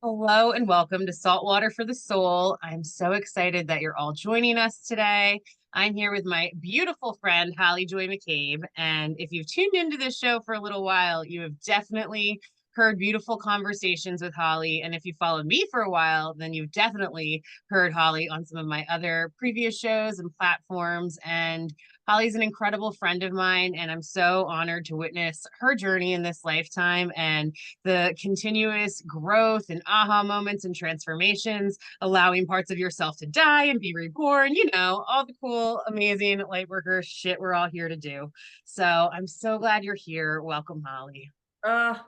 Hello and welcome to Saltwater for the Soul. I'm so excited that you're all joining us today. I'm here with my beautiful friend, Holly Joy McCabe. And if you've tuned into this show for a little while, you have definitely heard beautiful conversations with Holly. And if you followed me for a while, then you've definitely heard Holly on some of my other previous shows and platforms. And Holly's an incredible friend of mine, and I'm so honored to witness her journey in this lifetime and the continuous growth and aha moments and transformations, allowing parts of yourself to die and be reborn, all the cool, amazing light worker shit we're all here to do. So I'm so glad you're here. Welcome, Holly. Uh,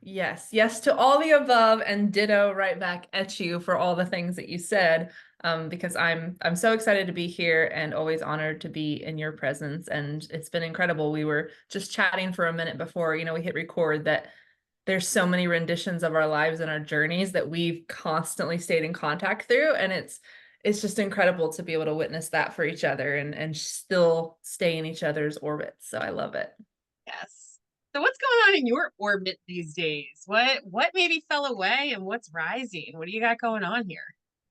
yes, yes to all the above, and ditto right back at you for all the things that you said. Because I'm so excited to be here and always honored to be in your presence. And it's been incredible. We were just chatting for a minute before, we hit record that there's so many renditions of our lives and our journeys that we've constantly stayed in contact through. And it's just incredible to be able to witness that for each other and still stay in each other's orbits. So I love it. Yes. So what's going on in your orbit these days? What maybe fell away and what's rising? What do you got going on here?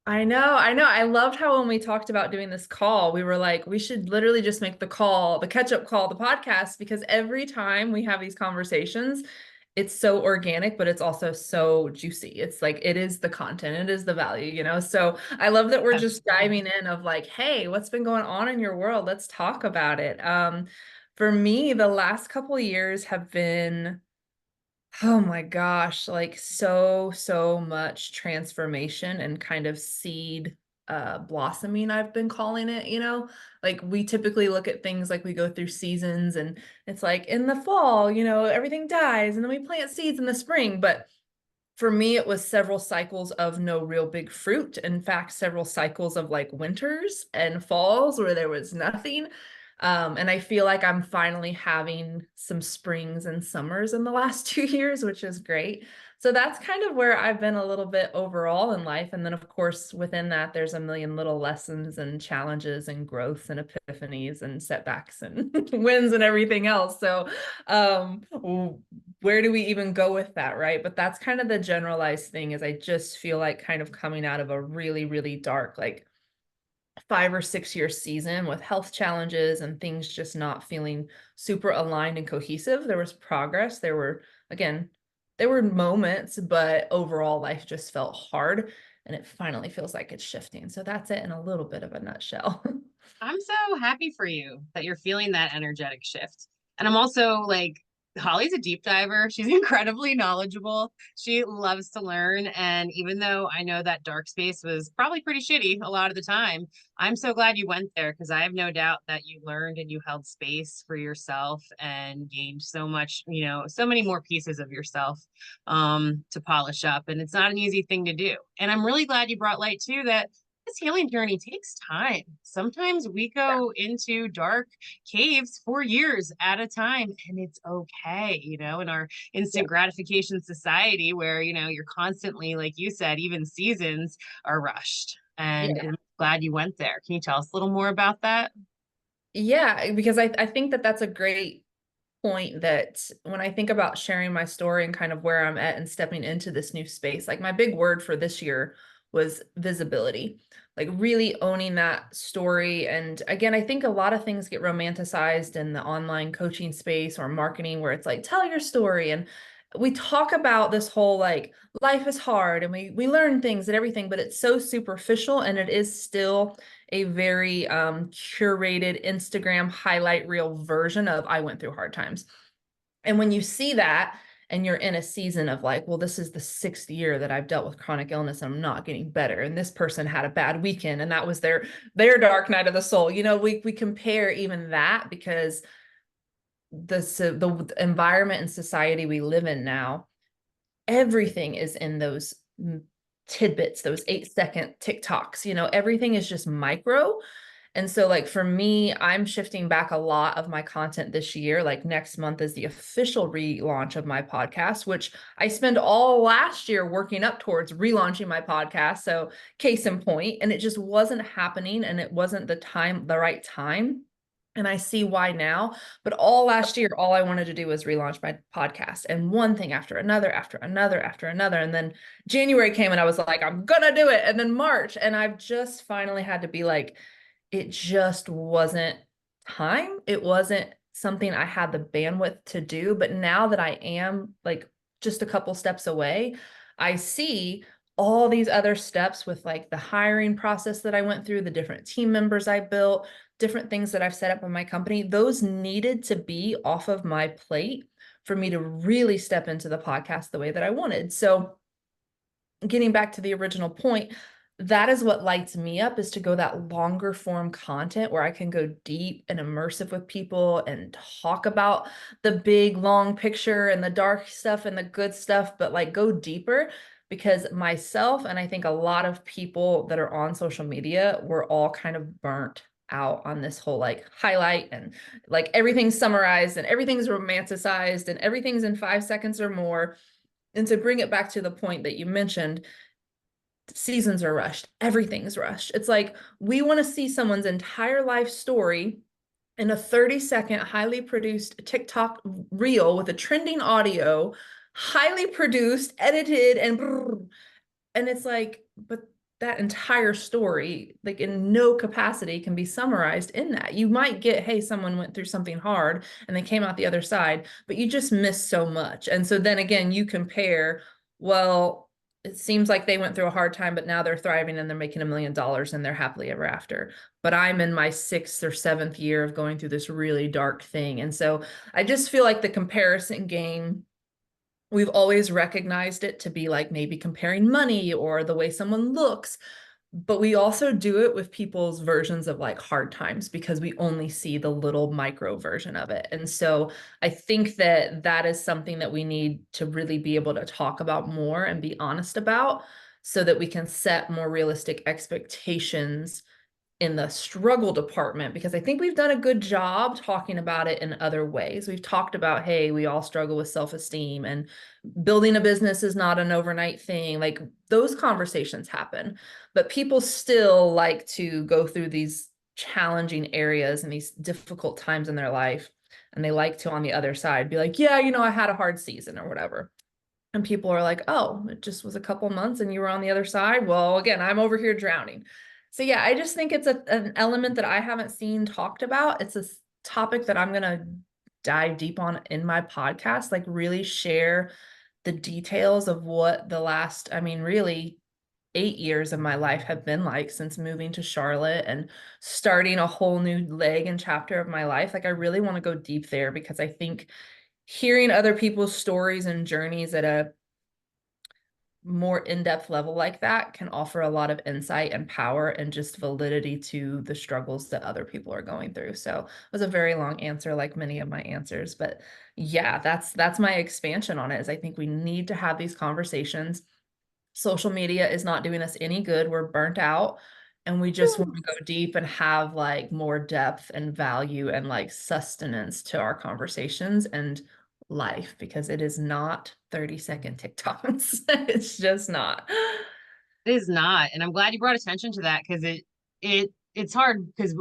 I know, I know. I loved how when we talked about doing this call, we were like, we should literally just make the call, the catch-up call, the podcast, because every time we have these conversations, it's so organic, but it's also so juicy. It's like, it is the content, it is the value. So I love that we're just diving in of like, hey, what's been going on in your world? Let's talk about it. For me, the last couple of years have been, oh my gosh, like so much transformation and kind of seed blossoming, I've been calling it. Like we typically look at things like we go through seasons and it's like in the fall, everything dies and then we plant seeds in the spring. But for me, it was several cycles of no real big fruit. In fact, several cycles of like winters and falls where there was nothing. And I feel like I'm finally having some springs and summers in the last 2 years, which is great. So that's kind of where I've been a little bit overall in life. And then, of course, within that, there's a million little lessons and challenges and growths and epiphanies and setbacks and wins and everything else. So, um, where do we even go with that, right? But that's kind of the generalized thing is I just feel like kind of coming out of a really, really dark, like 5 or 6 year season with health challenges and things just not feeling super aligned and cohesive. There was progress. Again, there were moments, but overall life just felt hard and it finally feels like it's shifting. So that's it in a little bit of a nutshell. I'm so happy for you that you're feeling that energetic shift. And I'm also like, Holly's a deep diver. She's incredibly knowledgeable. She loves to learn. And even though I know that dark space was probably pretty shitty a lot of the time, I'm so glad you went there because I have no doubt that you learned and you held space for yourself and gained so much, so many more pieces of yourself to polish up. And it's not an easy thing to do. And I'm really glad you brought light too that this healing journey takes time. Sometimes we go into dark caves for years at a time, and it's okay, in our Yeah. instant gratification society where, you're constantly, like you said, even seasons are rushed. And Yeah. I'm glad you went there. Can you tell us a little more about that? Yeah, because I think that that's a great point that when I think about sharing my story and kind of where I'm at and stepping into this new space, like my big word for this year was visibility, like really owning that story. And again, I think a lot of things get romanticized in the online coaching space or marketing where it's like, tell your story. And we talk about this whole like life is hard and we learn things and everything, but it's so superficial and it is still a very curated Instagram highlight reel version of I went through hard times. And when you see that and you're in a season of like, well, this is the 6th year that I've dealt with chronic illness and I'm not getting better. And this person had a bad weekend and that was their dark night of the soul. We compare even that because the environment and society we live in now, everything is in those tidbits, those 8-second TikToks, everything is just micro. And so like for me, I'm shifting back a lot of my content this year. Like next month is the official relaunch of my podcast, which I spent all last year working up towards relaunching my podcast. So case in point, and it just wasn't happening and it wasn't the right time. And I see why now. But all last year, all I wanted to do was relaunch my podcast, and one thing after another, after another, after another. And then January came and I was like, I'm gonna do it. And then March, and I've just finally had to be like, it just wasn't time. It wasn't something I had the bandwidth to do. But now that I am like just a couple steps away, I see all these other steps with like the hiring process that I went through, the different team members I built, different things that I've set up in my company. Those needed to be off of my plate for me to really step into the podcast the way that I wanted. So getting back to the original point, that is what lights me up, is to go that longer form content where I can go deep and immersive with people and talk about the big long picture and the dark stuff and the good stuff, but like go deeper. Because myself, and I think a lot of people that are on social media, we're all kind of burnt out on this whole like highlight, and like everything's summarized and everything's romanticized and everything's in 5 seconds or more. And to bring it back to the point that you mentioned, seasons are rushed. Everything's rushed. It's like we want to see someone's entire life story in a 30-second, highly produced TikTok reel with a trending audio, highly produced, edited, and it's like, but that entire story, like in no capacity, can be summarized in that. You might get, hey, someone went through something hard and they came out the other side, but you just miss so much. And so then again, you compare, well, it seems like they went through a hard time, but now they're thriving and they're making $1 million and they're happily ever after. But I'm in my 6th or 7th year of going through this really dark thing. And so I just feel like the comparison game, we've always recognized it to be like maybe comparing money or the way someone looks, but we also do it with people's versions of like hard times because we only see the little micro version of it. And so I think that that is something that we need to really be able to talk about more and be honest about, so that we can set more realistic expectations in the struggle department, because I think we've done a good job talking about it in other ways. We've talked about, hey, we all struggle with self-esteem, and building a business is not an overnight thing. Like those conversations happen, but people still like to go through these challenging areas and these difficult times in their life. And they like to, on the other side, be like, yeah, I had a hard season or whatever. And people are like, oh, it just was a couple months and you were on the other side. Well, again, I'm over here drowning. So yeah, I just think it's an element that I haven't seen talked about. It's a topic that I'm going to dive deep on in my podcast, like really share the details of what the last, I mean, really 8 years of my life have been like since moving to Charlotte and starting a whole new leg and chapter of my life. Like I really want to go deep there, because I think hearing other people's stories and journeys at a more in-depth level like that can offer a lot of insight and power and just validity to the struggles that other people are going through. So it was a very long answer, like many of my answers, but yeah, that's my expansion on it. Is I think we need to have these conversations. Social media is not doing us any good. We're burnt out, and we just want to go deep and have like more depth and value and like sustenance to our conversations and life, because it is not 30-second TikToks. It's just not. It is not. And I'm glad you brought attention to that because it's hard because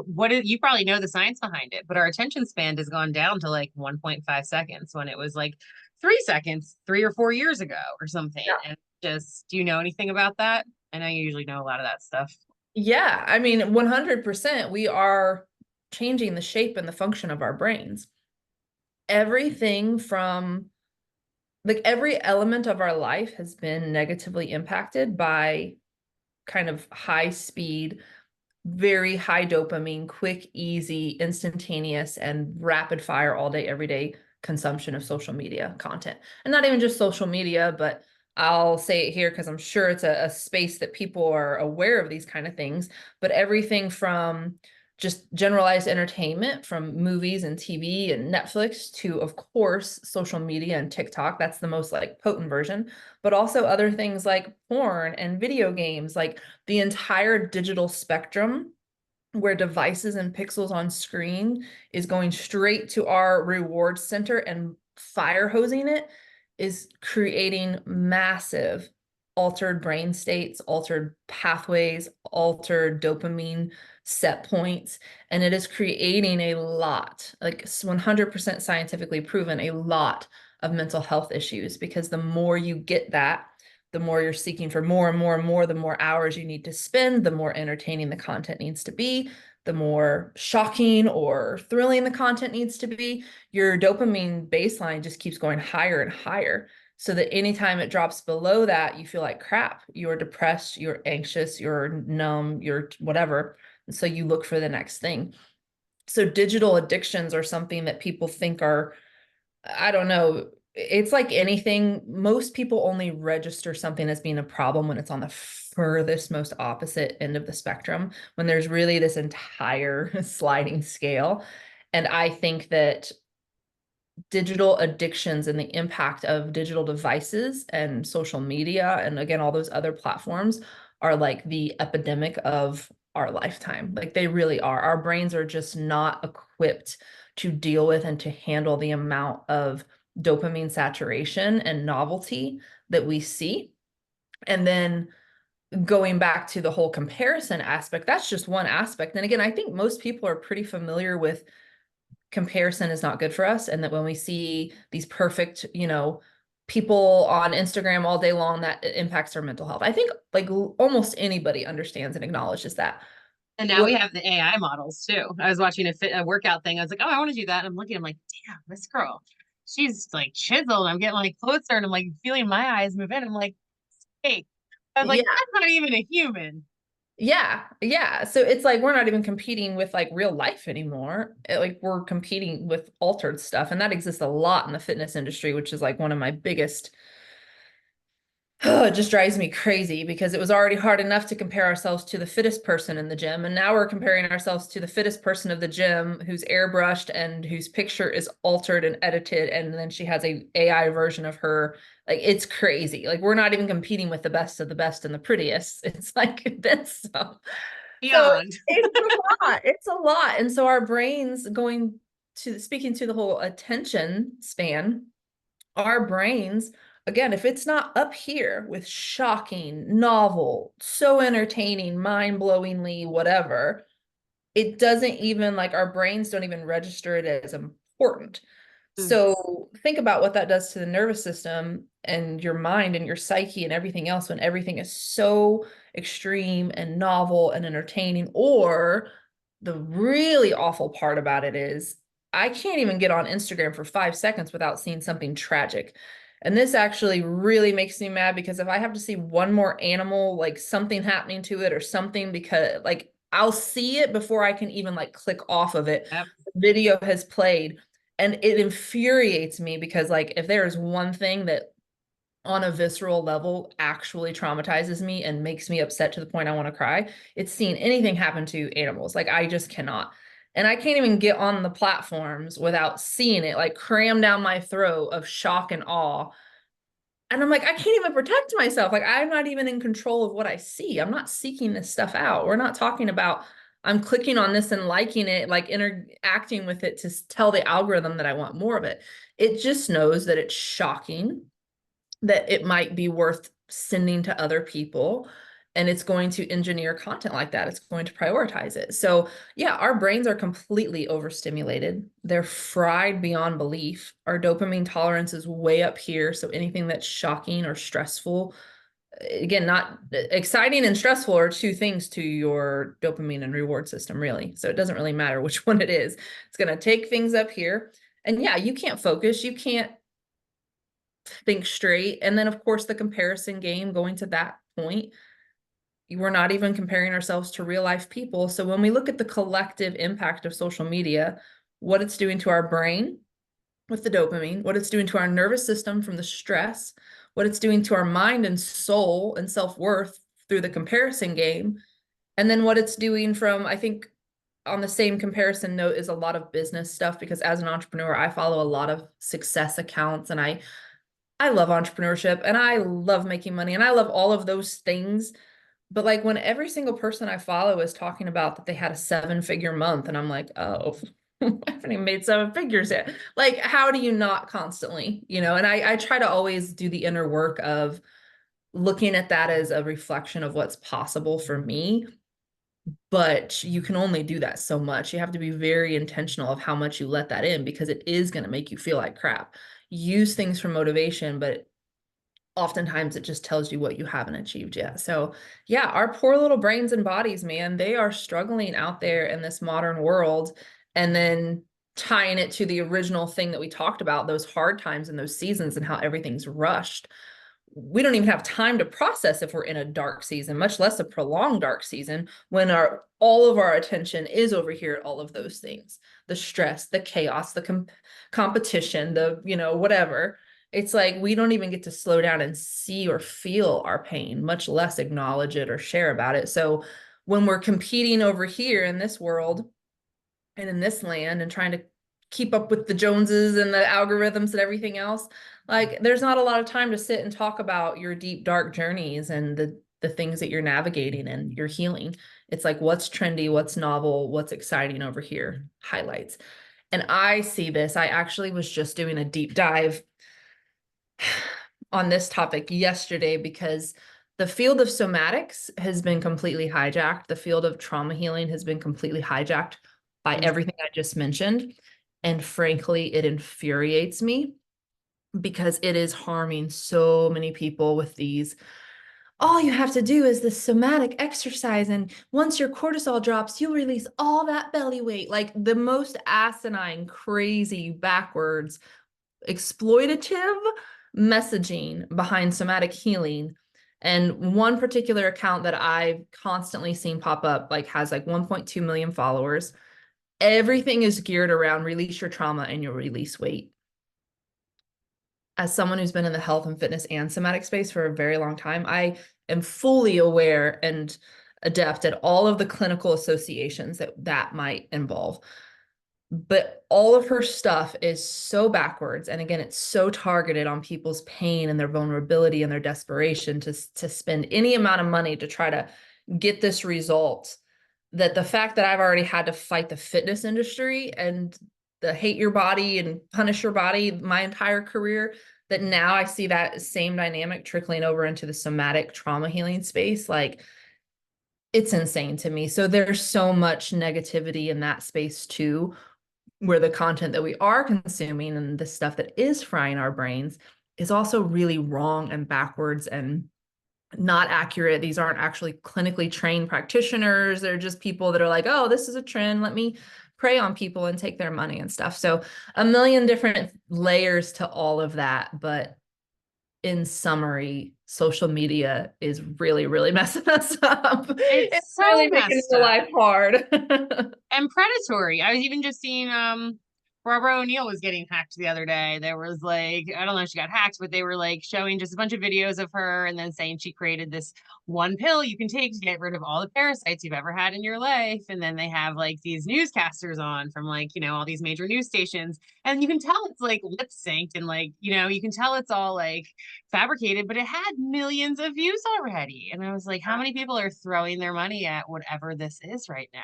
you probably know the science behind it, but our attention span has gone down to like 1.5 seconds when it was like 3 seconds 3 or 4 years ago or something. Yeah. And just, do you know anything about that? I know you usually know a lot of that stuff. Yeah, I mean, 100%, we are changing the shape and the function of our brains. Everything from like every element of our life has been negatively impacted by kind of high speed, very high dopamine, quick, easy, instantaneous, and rapid fire all day, every day consumption of social media content. And not even just social media, but I'll say it here because I'm sure it's a space that people are aware of these kind of things, but everything from just generalized entertainment from movies and TV and Netflix to, of course, social media and TikTok. That's the most like potent version, but also other things like porn and video games, like the entire digital spectrum where devices and pixels on screen is going straight to our reward center and fire hosing it, is creating massive altered brain states, altered pathways, altered dopamine set points, and it is creating a lot, like 100% scientifically proven, a lot of mental health issues, because the more you get that, the more you're seeking for more and more and more, the more hours you need to spend, the more entertaining the content needs to be, the more shocking or thrilling the content needs to be. Your dopamine baseline just keeps going higher and higher, so that anytime it drops below that, you feel like crap. You're depressed, you're anxious, you're numb, you're whatever. And so you look for the next thing. So digital addictions are something that people think are, I don't know, it's like anything. Most people only register something as being a problem when it's on the furthest, most opposite end of the spectrum, when there's really this entire sliding scale. And I think that digital addictions and the impact of digital devices and social media, and again, all those other platforms, are like the epidemic of our lifetime. Like they really are. Our brains are just not equipped to deal with and to handle the amount of dopamine saturation and novelty that we see. And then going back to the whole comparison aspect, that's just one aspect. And again, I think most people are pretty familiar with comparison is not good for us, and that when we see these perfect, people on Instagram all day long, that impacts our mental health. I think like almost anybody understands and acknowledges that. And now What we have the AI models too. I was watching a workout thing. I was like, oh, I want to do that. And I'm looking, I'm like, damn, this girl, she's like chiseled. I'm getting like closer and I'm like feeling my eyes move in. I'm like, hey, I was like, yeah, that's not even a human. yeah. So it's like we're not even competing with like real life anymore. Like we're competing with altered stuff, and that exists a lot in the fitness industry, which is like one of my biggest. Oh, it just drives me crazy, because it was already hard enough to compare ourselves to the fittest person in the gym. And now we're comparing ourselves to the fittest person of the gym who's airbrushed and whose picture is altered and edited. And then she has a AI version of her. Like it's crazy. Like we're not even competing with the best of the best and the prettiest. It's like that's so Beyond. it's a lot. It's a lot. And so our brains, going to speaking to the whole attention span, our brains, again, if it's not up here with shocking, novel, so entertaining, mind-blowingly whatever, it doesn't even, like, our brains don't even register it as important. Mm. So think about what that does to the nervous system and your mind and your psyche and everything else, when everything is so extreme and novel and entertaining. Or the really awful part about it is I can't even get on Instagram for 5 seconds without seeing something tragic. And this actually really makes me mad, because if I have to see one more animal, like something happening to it or something, because like I'll see it before I can even like click off of it. Yep. The video has played, and it infuriates me, because like if there is one thing that on a visceral level actually traumatizes me and makes me upset to the point I want to cry, it's seeing anything happen to animals. Like I just cannot. And I can't even get on the platforms without seeing it like cram down my throat of shock and awe. And I'm like, I can't even protect myself. Like I'm not even in control of what I see. I'm not seeking this stuff out. We're not talking about I'm clicking on this and liking it, like interacting with it to tell the algorithm that I want more of it. It just knows that it's shocking, that it might be worth sending to other people, and it's going to engineer content like that. It's going to prioritize it. So yeah, our brains are completely overstimulated. They're fried beyond belief. Our dopamine tolerance is way up here. So anything that's shocking or stressful, again, not exciting and stressful are two things to your dopamine and reward system, really. So it doesn't really matter which one it is. It's going to take things up here. And yeah, you can't focus. You can't think straight. And then, of course, the comparison game, going to that point, we're not even comparing ourselves to real life people. So when we look at the collective impact of social media, what it's doing to our brain with the dopamine, what it's doing to our nervous system from the stress, what it's doing to our mind and soul and self-worth through the comparison game, and then what it's doing from, I think, on the same comparison note, is a lot of business stuff, because as an entrepreneur, I follow a lot of success accounts, and I love entrepreneurship and I love making money and I love all of those things. But like when every single person I follow is talking about that they had a 7-figure month, and I'm like, oh, I haven't even made 7 figures yet. Like, how do you not constantly, And I try to always do the inner work of looking at that as a reflection of what's possible for me. But you can only do that so much. You have to be very intentional of how much you let that in, because it is going to make you feel like crap. Use things for motivation, but oftentimes it just tells you what you haven't achieved yet. So, yeah, our poor little brains and bodies, man, they are struggling out there in this modern world. And then tying it to the original thing that we talked about, those hard times and those seasons and how everything's rushed. We don't even have time to process if we're in a dark season, much less a prolonged dark season, when our all of our attention is over here at all of those things, the stress, the chaos, the competition, the whatever. It's like we don't even get to slow down and see or feel our pain, much less acknowledge it or share about it. So when we're competing over here in this world and in this land and trying to keep up with the Joneses and the algorithms and everything else, like there's not a lot of time to sit and talk about your deep dark journeys and the things that you're navigating and your healing. It's like what's trendy, what's novel, what's exciting over here, highlights. And I see this. I actually was just doing a deep dive on this topic yesterday because the field of somatics has been completely hijacked. The field of trauma healing has been completely hijacked by everything I just mentioned. And frankly, it infuriates me because it is harming so many people with these. All you have to do is this somatic exercise. And once your cortisol drops, you'll release all that belly weight. Like the most asinine, crazy, backwards, exploitative messaging behind somatic healing. And one particular account that I've constantly seen pop up, like has like 1.2 million followers. Everything is geared around release your trauma and you'll release weight. As someone who's been in the health and fitness and somatic space for a very long time, I am fully aware and adept at all of the clinical associations that might involve. But all of her stuff is so backwards. And again, it's so targeted on people's pain and their vulnerability and their desperation to spend any amount of money to try to get this result, that the fact that I've already had to fight the fitness industry and the hate your body and punish your body my entire career, that now I see that same dynamic trickling over into the somatic trauma healing space. Like, it's insane to me. So there's so much negativity in that space too, where the content that we are consuming and the stuff that is frying our brains is also really wrong and backwards and not accurate. These aren't actually clinically trained practitioners. They're just people that are like, oh, this is a trend. Let me prey on people and take their money and stuff. So a million different layers to all of that. But in summary, social media is really, really messing us up. It's It's so really making messed the up life hard. and predatory. I was even just seeing Barbara O'Neill was getting hacked the other day. There was like, I don't know if she got hacked, but they were like showing just a bunch of videos of her and then saying she created this one pill you can take to get rid of all the parasites you've ever had in your life. And then they have like these newscasters on from like, all these major news stations. And you can tell it's like lip synced and like, you can tell it's all like fabricated, but it had millions of views already. And I was like, how many people are throwing their money at whatever this is right now?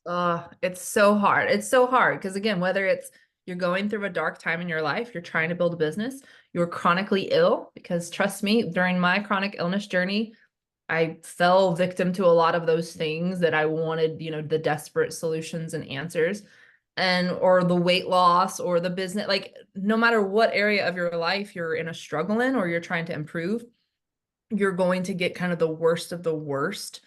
Oh, it's so hard. It's so hard because again, whether it's you're going through a dark time in your life, you're trying to build a business, you're chronically ill, because trust me, during my chronic illness journey, I fell victim to a lot of those things that I wanted, the desperate solutions and answers, and or the weight loss or the business, like no matter what area of your life you're in a struggle in or you're trying to improve, you're going to get kind of the worst of the worst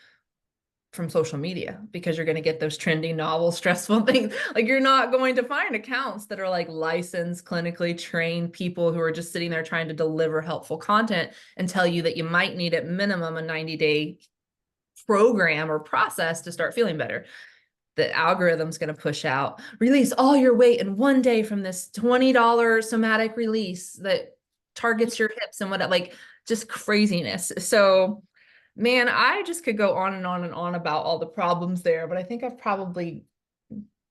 from social media, because you're going to get those trending, novel, stressful things. Like you're not going to find accounts that are like licensed, clinically trained people who are just sitting there trying to deliver helpful content and tell you that you might need at minimum a 90-day program or process to start feeling better. The algorithm's going to push out, release all your weight in one day from this $20 somatic release that targets your hips and what, like just craziness. So man, I just could go on and on and on about all the problems there, but I think I've probably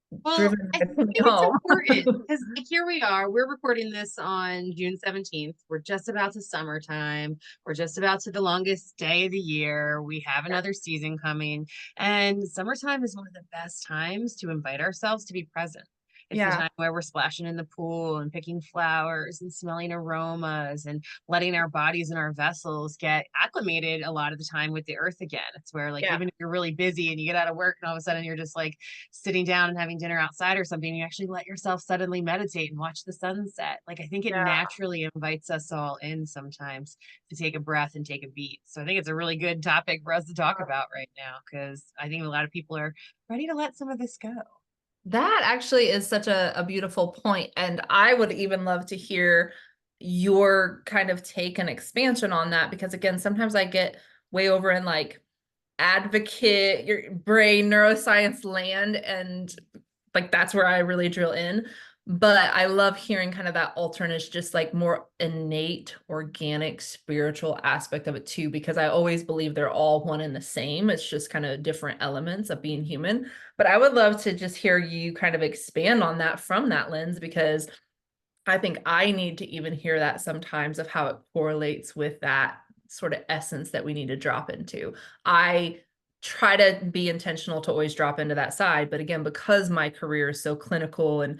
Well, driven I my think point it's home. important because like here we are. We're recording this on June 17th. We're just about to summertime. We're just about to the longest day of the year. We have another season coming. And summertime is one of the best times to invite ourselves to be present. It's the Yeah. time where we're splashing in the pool and picking flowers and smelling aromas and letting our bodies and our vessels get acclimated a lot of the time with the earth again. It's where, like, Yeah. even if you're really busy and you get out of work and all of a sudden you're just like sitting down and having dinner outside or something, you actually let yourself suddenly meditate and watch the sunset. Like, I think it Yeah. naturally invites us all in sometimes to take a breath and take a beat. So I think it's a really good topic for us to talk about right now, because I think a lot of people are ready to let some of this go. That actually is such a beautiful point. And I would even love to hear your kind of take and expansion on that, because again, sometimes I get way over in like advocate, your brain, neuroscience land, and like that's where I really drill in. But I love hearing kind of that alternate, just like more innate, organic, spiritual aspect of it too, because I always believe they're all one and the same. It's just kind of different elements of being human. But I would love to just hear you kind of expand on that from that lens, because I think I need to even hear that sometimes of how it correlates with that sort of essence that we need to drop into. I try to be intentional to always drop into that side, but again, because my career is so clinical and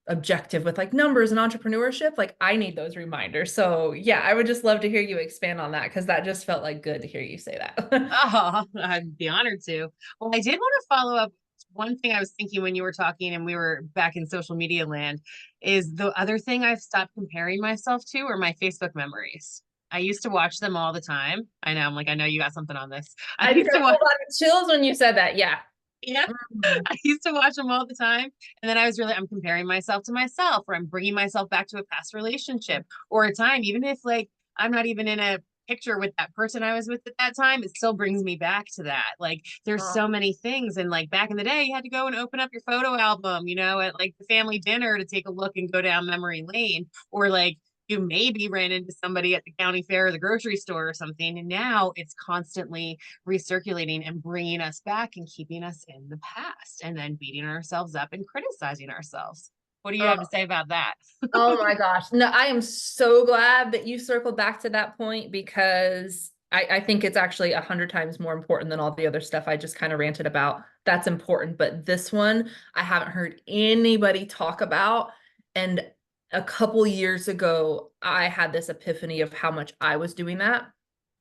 objective with like numbers and entrepreneurship, like I need those reminders. So yeah, I would just love to hear you expand on that, because that just felt like good to hear you say that. Oh, I'd be honored to. Well, I did want to follow up. One thing I was thinking when you were talking and we were back in social media land is the other thing I've stopped comparing myself to are my Facebook memories. I used to watch them all the time. I know, I'm like, I know you got something on this. I I just used got to a watch, whole lot of chills when you said that. Yeah. yeah, Mhm. I used to watch them all the time. And then I was really, I'm comparing myself to myself, or I'm bringing myself back to a past relationship or a time, even if like I'm not even in a picture with that person I was with at that time, it still brings me back to that. Like, there's Oh, so many things. And like back in the day, you had to go and open up your photo album, at like the family dinner to take a look and go down memory lane. Or like, you maybe ran into somebody at the county fair or the grocery store or something. And now it's constantly recirculating and bringing us back and keeping us in the past and then beating ourselves up and criticizing ourselves. What do you have to say about that? oh my gosh. No, I am so glad that you circled back to that point, because I think it's actually 100 times more important than all the other stuff I just kind of ranted about. That's important. But this one, I haven't heard anybody talk about. And a couple years ago, I had this epiphany of how much I was doing that.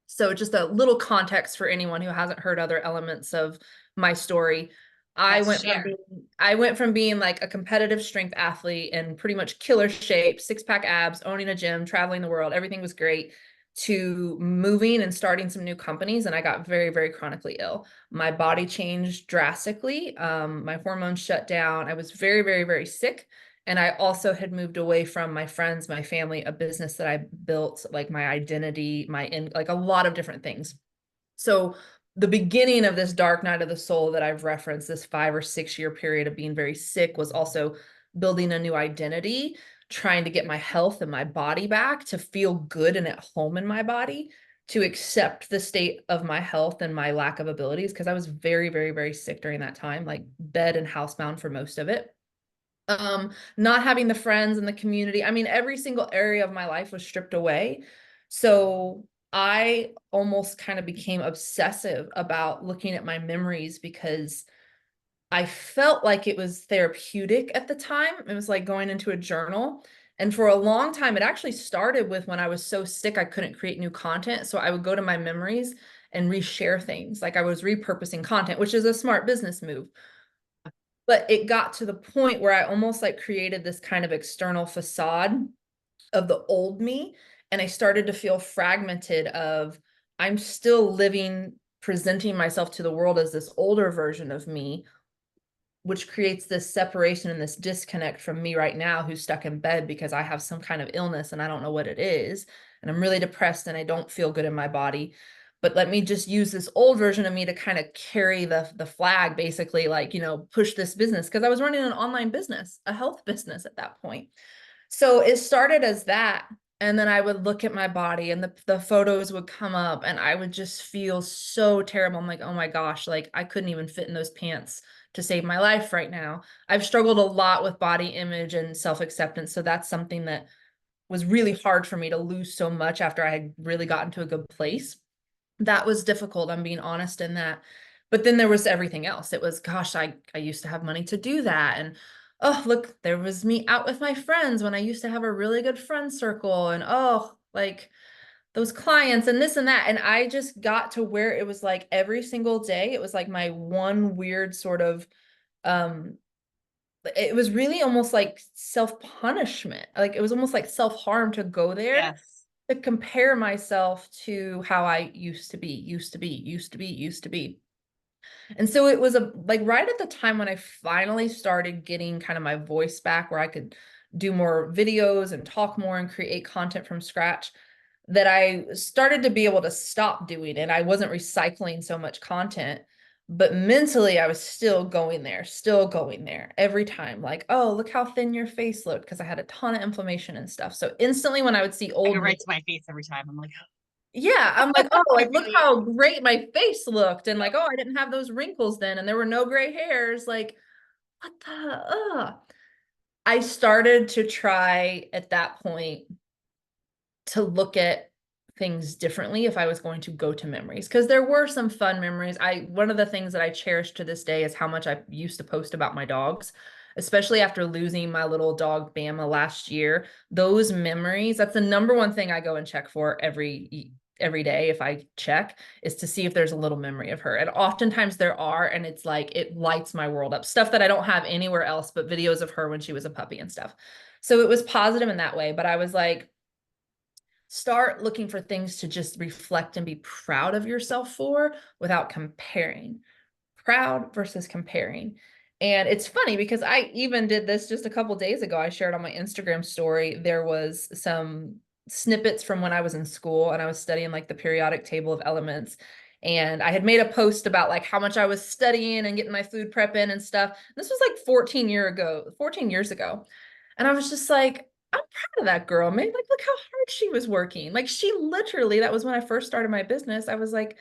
So just a little context for anyone who hasn't heard other elements of my story. I Yes, went from share. being I went from being like a competitive strength athlete in pretty much killer shape, six-pack abs, owning a gym, traveling the world, everything was great, to moving and starting some new companies, and I got very, very chronically ill. My body changed drastically. My hormones shut down. I was very, very, very sick. And I also had moved away from my friends, my family, a business that I built, like my identity, like a lot of different things. So the beginning of this dark night of the soul that I've referenced, this 5 or 6 year period of being very sick, was also building a new identity, trying to get my health and my body back, to feel good and at home in my body, to accept the state of my health and my lack of abilities, because I was very, very, very sick during that time, like bed and housebound for most of it. Not having the friends and the community. I mean, every single area of my life was stripped away. So I almost kind of became obsessive about looking at my memories, because I felt like it was therapeutic at the time. It was like going into a journal. And for a long time, it actually started with when I was so sick, I couldn't create new content. So I would go to my memories and reshare things. Like I was repurposing content, which is a smart business move. But it got to the point where I almost like created this kind of external facade of the old me. And I started to feel fragmented of, I'm still living, presenting myself to the world as this older version of me, which creates this separation and this disconnect from me right now, who's stuck in bed because I have some kind of illness and I don't know what it is. And I'm really depressed and I don't feel good in my body. But let me just use this old version of me to kind of carry the flag, basically, like, push this business. Because I was running an online business, a health business at that point. So it started as that. And then I would look at my body and the photos would come up and I would just feel so terrible. I'm like, oh my gosh, like I couldn't even fit in those pants to save my life right now. I've struggled a lot with body image and self-acceptance. So that's something that was really hard for me to lose so much after I had really gotten to a good place. That was difficult. I'm being honest in that. But then there was everything else. It was, gosh, I used to have money to do that. And oh, look, there was me out with my friends when I used to have a really good friend circle, and oh, like those clients and this and that. And I just got to where it was like every single day, it was like my one weird sort of, um, it was really almost like self-punishment. Like it was almost like self-harm to go there Yes. to compare myself to how I used to be, used to be. And so it was like right at the time when I finally started getting kind of my voice back where I could do more videos and talk more and create content from scratch, that I started to be able to stop doing it. I wasn't recycling so much content, but mentally I was still going there every time. Like, oh, look how thin your face looked, because I had a ton of inflammation and stuff. So instantly when I would see I old go videos, right to my face every time. I'm like, yeah, I'm like, oh, I like look really how great my face looked. And am. like, oh, I didn't have those wrinkles then, and there were no gray hairs. Like, what the I started to try at that point to look at things differently if I was going to go to memories, because there were some fun memories. One of the things that I cherish to this day is how much I used to post about my dogs, especially after losing my little dog Bama last year. Those memories, that's the number one thing I go and check for every day if I check, is to see if there's a little memory of her. And oftentimes there are, and it's like it lights my world up. Stuff that I don't have anywhere else, but videos of her when she was a puppy and stuff. So it was positive in that way, but I was like, start looking for things to just reflect and be proud of yourself for without comparing. Proud versus comparing. And it's funny because I even did this just a couple days ago. I shared on my Instagram story. There was some snippets from when I was in school and I was studying like the periodic table of elements. And I had made a post about like how much I was studying and getting my food prep in and stuff. This was like 14 years ago. And I was just like, I'm proud of that girl, man. Like, look how hard she was working. Like, she literally, that was when I first started my business. I was like,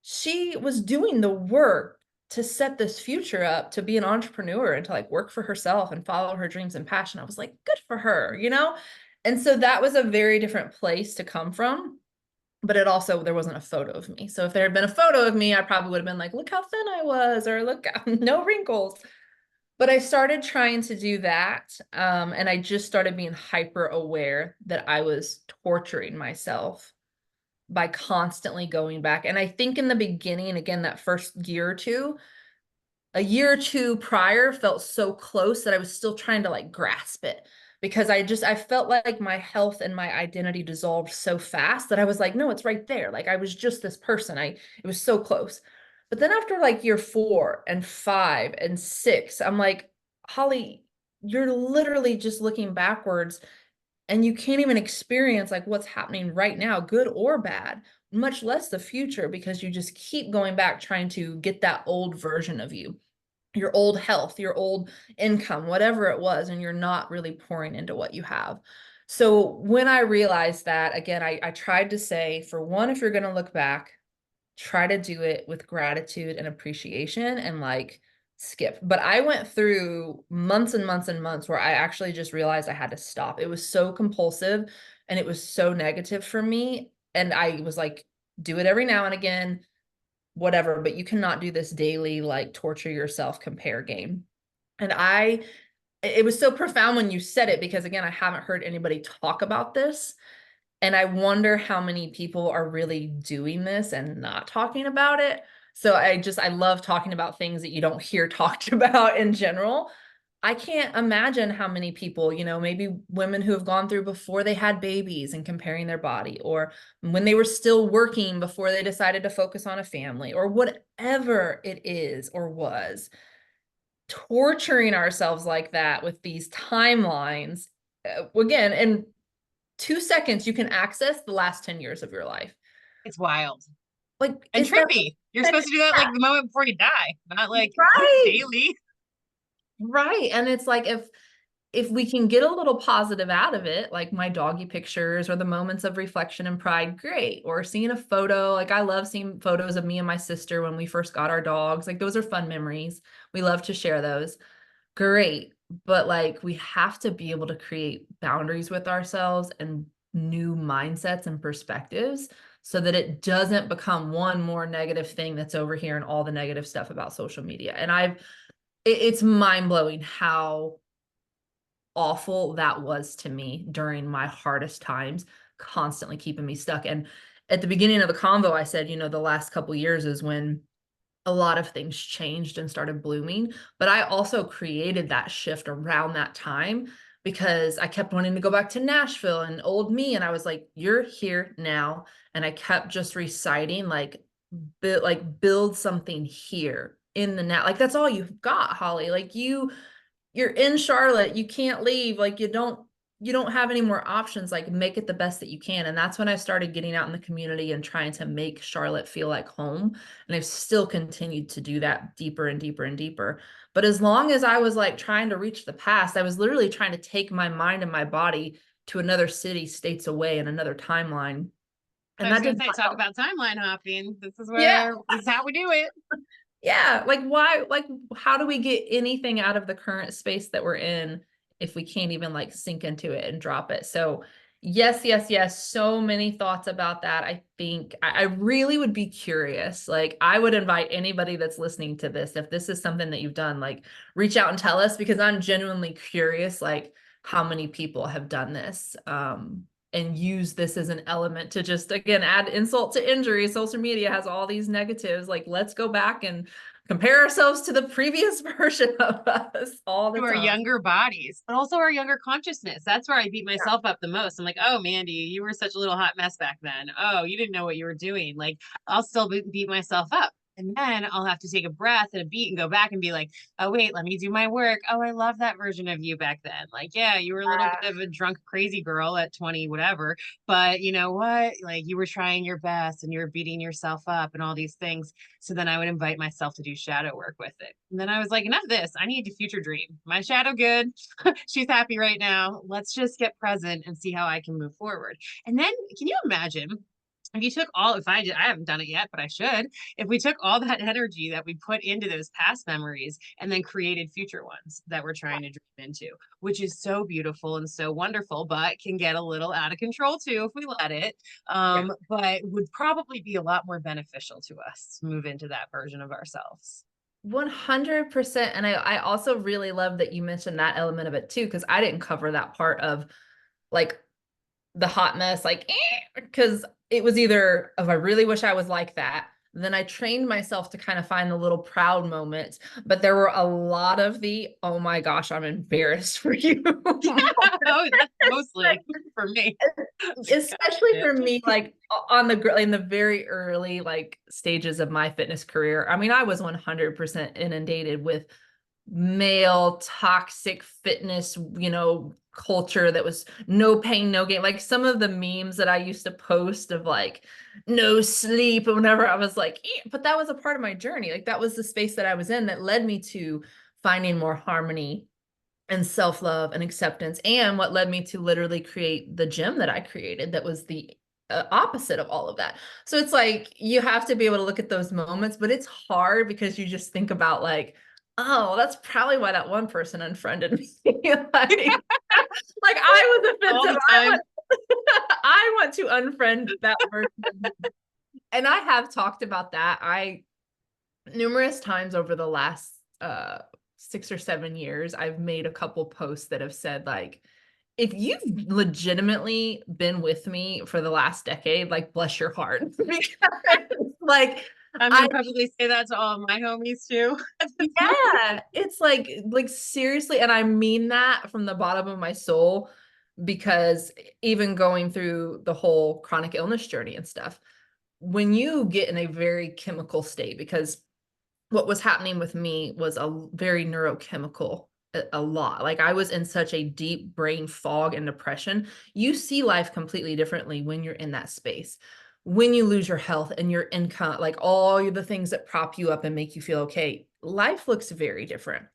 she was doing the work to set this future up to be an entrepreneur and to like work for herself and follow her dreams and passion. I was like, good for her, you know? And so that was a very different place to come from. But it also, there wasn't a photo of me. So if there had been a photo of me, I probably would have been like, look how thin I was, or look, no wrinkles. But I started trying to do that. And I just started being hyper aware that I was torturing myself by constantly going back. And I think in the beginning, again, that first year or two, a year or two prior felt so close that I was still trying to like grasp it, because I felt like my health and my identity dissolved so fast that I was like, no, it's right there. Like I was just this person. It was so close. But then after like year 4 and 5 and 6, I'm like, Holly, you're literally just looking backwards and you can't even experience like what's happening right now, good or bad, much less the future, because you just keep going back trying to get that old version of you, your old health, your old income, whatever it was, and you're not really pouring into what you have. So when I realized that, again, I tried to say, for one, if you're going to look back, try to do it with gratitude and appreciation and like skip. But I went through months and months and months where I actually just realized I had to stop. It was so compulsive and it was so negative for me. And I was like, do it every now and again, whatever, but you cannot do this daily, like torture yourself, compare game. And it was so profound when you said it, because again, I haven't heard anybody talk about this. And I wonder how many people are really doing this and not talking about it. So I love talking about things that you don't hear talked about in general. I can't imagine how many people, maybe women who have gone through before they had babies and comparing their body, or when they were still working before they decided to focus on a family, or whatever it is or was, torturing ourselves like that with these timelines. Again, in 2 seconds, you can access the last 10 years of your life. It's wild Like, and is that trippy. You're supposed to do that like the moment before you die, not like right? daily. Right. And it's like, if we can get a little positive out of it, like my doggy pictures or the moments of reflection and pride, great. Or seeing a photo, like I love seeing photos of me and my sister when we first got our dogs. Like those are fun memories. We love to share those. Great. But like we have to be able to create boundaries with ourselves and new mindsets and perspectives so that it doesn't become one more negative thing that's over here and all the negative stuff about social media. And it's mind-blowing how awful that was to me during my hardest times, constantly keeping me stuck. And at the beginning of the convo, I said, the last couple years is when a lot of things changed and started blooming. But I also created that shift around that time because I kept wanting to go back to Nashville and old me. And I was like, you're here now. And I kept just reciting build something here in the now. Like that's all you've got, Holly. Like you're in Charlotte, you can't leave, like you don't have any more options, like make it the best that you can. And that's when I started getting out in the community and trying to make Charlotte feel like home. And I've still continued to do that deeper and deeper and deeper. But as long as I was like trying to reach the past, I was literally trying to take my mind and my body to another city, states away, in another timeline. I And was that gonna did say, not talk help. about timeline hopping. Yeah. This is how we do it. Yeah, like why, like how do we get anything out of the current space that we're in if we can't even like sink into it and drop it? So yes, yes, yes, so many thoughts about that. I think I really would be curious. Like I would invite anybody that's listening to this, if this is something that you've done, like reach out and tell us, because I'm genuinely curious, like how many people have done this. And use this as an element to just again add insult to injury. Social media has all these negatives. Like let's go back and compare ourselves to the previous version of us all the To our time. younger bodies, but also our younger consciousness. That's where I beat Yeah. myself up the most. I'm like, oh, Mandee, you were such a little hot mess back then. Oh, you didn't know what you were doing. Like, I'll still beat myself up. And then I'll have to take a breath and a beat and go back and be like, oh, wait, let me do my work. Oh, I love that version of you back then. Like, yeah, you were a little bit of a drunk, crazy girl at 20, whatever. But you know what? Like, you were trying your best and you were beating yourself up and all these things. So then I would invite myself to do shadow work with it. And then I was like, enough of this. I need to future dream. My shadow good. She's happy right now. Let's just get present and see how I can move forward. And then can you imagine if you took all, if I did, I haven't done it yet, but I should. If we took all that energy that we put into those past memories and then created future ones that we're trying to dream into, which is so beautiful and so wonderful, but can get a little out of control too if we let it. Yeah. But would probably be a lot more beneficial to us to move into that version of ourselves. 100%. And I also really love that you mentioned that element of it too, because I didn't cover that part of like the hot mess, like, because it was either of I really wish I was like that. Then I trained myself to kind of find the little proud moments, but there were a lot of the, oh my gosh, I'm embarrassed for you. Oh, that's mostly for me. Especially Gotcha. for me, like on the in the very early like stages of my fitness career. I mean, I was 100% inundated with male toxic fitness, culture that was no pain, no gain. Like some of the memes that I used to post of like no sleep, and whenever I was like, but that was a part of my journey. Like that was the space that I was in that led me to finding more harmony and self-love and acceptance, and what led me to literally create the gym that I created that was the opposite of all of that. So it's like you have to be able to look at those moments, but it's hard because you just think about like, oh, that's probably why that one person unfriended me. Like I was All offensive. the time. I want to unfriend that person. And I have talked about that. I numerous times over the last 6 or 7 years, I've made a couple posts that have said like, if you've legitimately been with me for the last decade, like bless your heart. Because like I'm I gonna probably say that to all of my homies too at this point. yeah, it's like seriously, and I mean that from the bottom of my soul, because even going through the whole chronic illness journey and stuff, when you get in a very chemical state, because what was happening with me was a very neurochemical, a lot. Like I was in such a deep brain fog and depression. You see life completely differently when you're in that space. When you lose your health and your income, like all the things that prop you up and make you feel okay, life looks very different.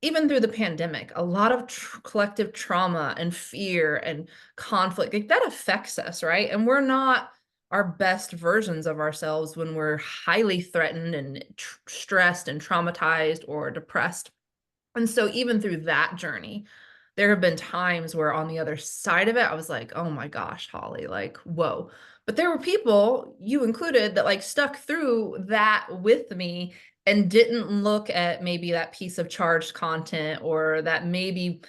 Even through the pandemic, a lot of collective trauma and fear and conflict, like that affects us, right? And we're not our best versions of ourselves when we're highly threatened and stressed and traumatized or depressed. And so even through that journey, there have been times where on the other side of it, I was like, oh my gosh, Holly, like, whoa. But there were people, you included, that like stuck through that with me and didn't look at maybe that piece of charged content or that maybe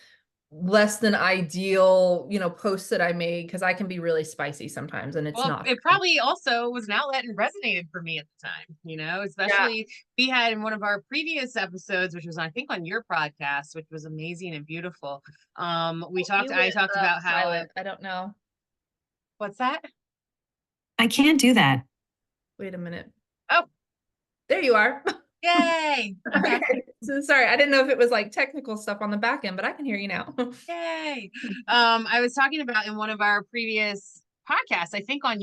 less than ideal, posts that I made, because I can be really spicy sometimes and it's Well, not it for me. probably also was an outlet and resonated for me at the time, Yeah. especially we had in one of our previous episodes, which was I think on your podcast, which was amazing and beautiful. You I went talked about how, silent. I don't know. what's that? I can't do that. Wait a minute. Oh, There you are. yay. Okay. Okay. So sorry, I didn't know if it was like technical stuff on the back end, but I can hear you now. Yay. I was talking about in one of our previous podcasts, I think on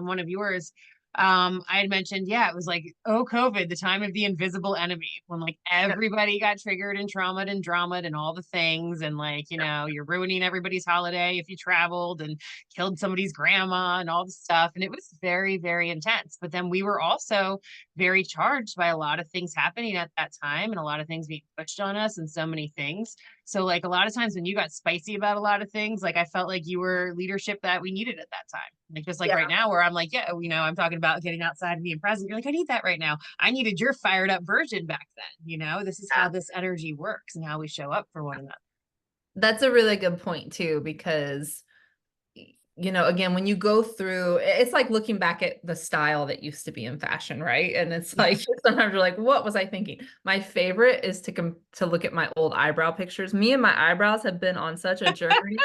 one of yours, I had mentioned, yeah, it was like, oh, COVID, the time of the invisible enemy, when like Yep. everybody got triggered and traumatized and dramaed and all the things. And like, you're ruining everybody's holiday if you traveled and killed somebody's grandma and all the stuff. And it was very, very intense. But then we were also very charged by a lot of things happening at that time and a lot of things being pushed on us and so many things. So like a lot of times when you got spicy about a lot of things, like I felt like you were leadership that we needed at that time. Like just like Yeah. right now where I'm like, yeah, I'm talking about getting outside and being present. You're like, I need that right now. I needed your fired up version back then. This is how this energy works and how we show up for one another. That's a really good point too, because again, when you go through, it's like looking back at the style that used to be in fashion, right? And it's Yeah. like sometimes you're like, what was I thinking? My favorite is to look at my old eyebrow pictures. Me and my eyebrows have been on such a journey.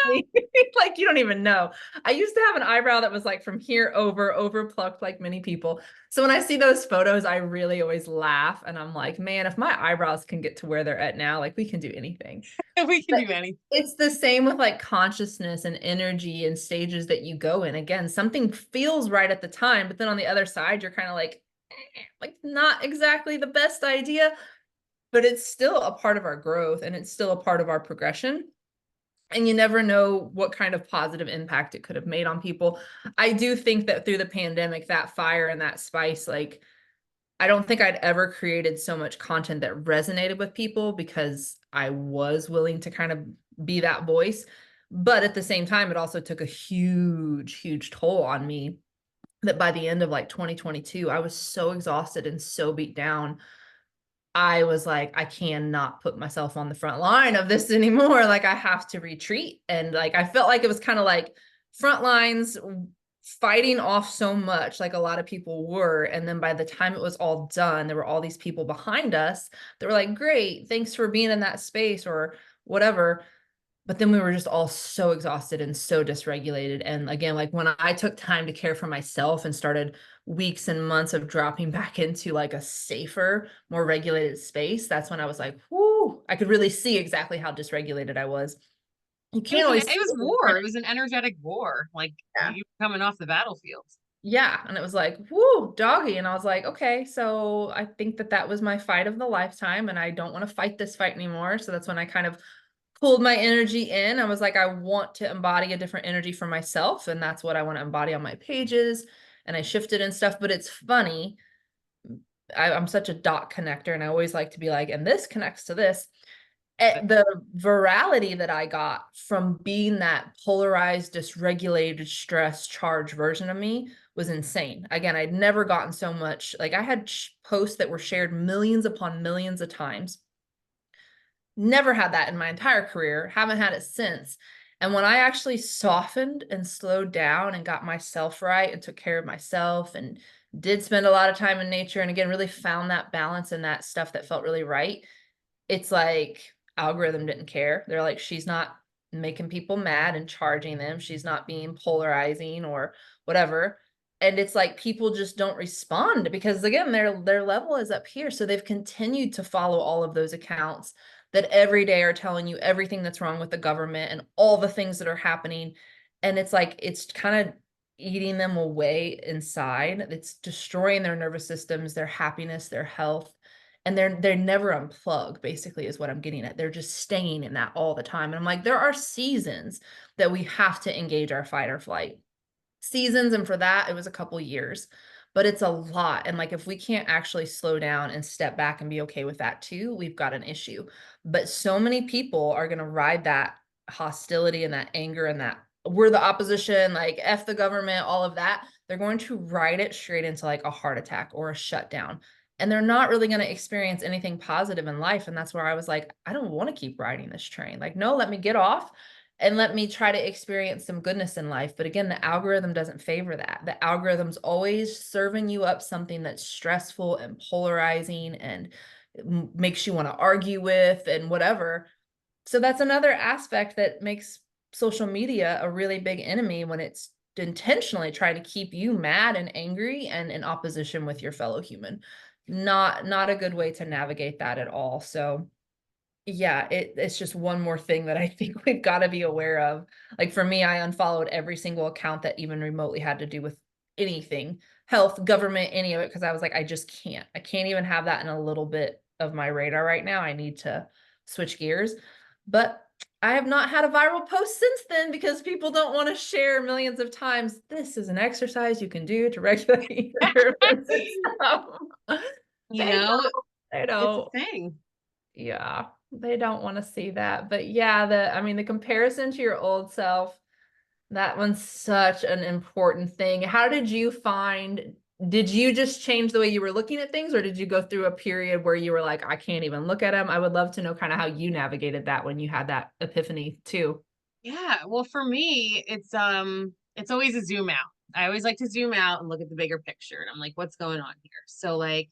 Like you don't even know. I used to have an eyebrow that was like from here over plucked like many people. So when I see those photos, I really always laugh and I'm like, man, if my eyebrows can get to where they're at now, like we can do anything. We can But do anything. it's the same with like consciousness and energy and stages that you go in. Again, something feels right at the time, but then on the other side, you're kind of like not exactly the best idea, but it's still a part of our growth and it's still a part of our progression. And you never know what kind of positive impact it could have made on people. I do think that through the pandemic, that fire and that spice, like I don't think I'd ever created so much content that resonated with people because I was willing to kind of be that voice. But at the same time, it also took a huge, huge toll on me that by the end of like 2022, I was so exhausted and so beat down. I was like, I cannot put myself on the front line of this anymore. Like, I have to retreat. And like, I felt like it was kind of like front lines fighting off so much, like a lot of people were. And then by the time it was all done, there were all these people behind us that were like, great, thanks for being in that space or whatever. But then we were just all so exhausted and so dysregulated. And again, like when I took time to care for myself and started weeks and months of dropping back into like a safer, more regulated space, that's when I was like, whoo, I could really see exactly how dysregulated I was. You can't always It see was it in war. print. It was an energetic war. Like Yeah. you coming off the battlefield. Yeah. And it was like, whoo, doggy. And I was like, okay, so I think that was my fight of the lifetime. And I don't want to fight this fight anymore. So that's when I kind of pulled my energy in. I was like, I want to embody a different energy for myself. And that's what I want to embody on my pages. And I shifted and stuff. But it's funny. I'm such a dot connector. And I always like to be like, and this connects to this. The virality that I got from being that polarized, dysregulated, stress charged version of me was insane. Again, I'd never gotten so much. Like I had posts that were shared millions upon millions of times. Never had that in my entire career, haven't had it since. And when I actually softened and slowed down and got myself right and took care of myself and did spend a lot of time in nature and again really found that balance and that stuff that felt really right, it's like algorithm didn't care. They're like, she's not making people mad and charging them. She's not being polarizing or whatever. And it's like people just don't respond because again, their level is up here. So they've continued to follow all of those accounts that every day are telling you everything that's wrong with the government and all the things that are happening. And it's like it's kind of eating them away inside. It's destroying their nervous systems, their happiness, their health. And they're never unplugged, basically, is what I'm getting at. They're just staying in that all the time. And I'm like, there are seasons that we have to engage our fight or flight seasons. And for that, it was a couple years, but it's a lot. And like, if we can't actually slow down and step back and be okay with that too, we've got an issue. But so many people are going to ride that hostility and that anger and that we're the opposition, like F the government, all of that. They're going to ride it straight into like a heart attack or a shutdown. and they're not really going to experience anything positive in life. And that's where I was like, I don't want to keep riding this train. Like, no, let me get off and let me try to experience some goodness in life. But again, the algorithm doesn't favor that. The algorithm's always serving you up something that's stressful and polarizing and makes you want to argue with and whatever. So that's another aspect that makes social media a really big enemy, when it's intentionally trying to keep you mad and angry and in opposition with your fellow human. Not a good way to navigate that at all. So yeah, it's just one more thing that I think we've got to be aware of. Like for me, I unfollowed every single account that even remotely had to do with anything, health, government, any of it, because I was like, I can't even have that in a little bit of my radar right now. I need to switch gears. But I have not had a viral post since then, because people don't want to share millions of times, this is an exercise you can do to regulate your nervous system. You They know, don't. They it's a don't. thing. Yeah, they don't want to see that. But yeah, I mean, the comparison to your old self, that one's such an important thing. How did you find, did you just change the way you were looking at things, or did you go through a period where you were like, I can't even look at them? I would love to know kind of how you navigated that when you had that epiphany too. Yeah, well, for me, it's always a zoom out. I always like to zoom out and look at the bigger picture. And I'm like, what's going on here? So like,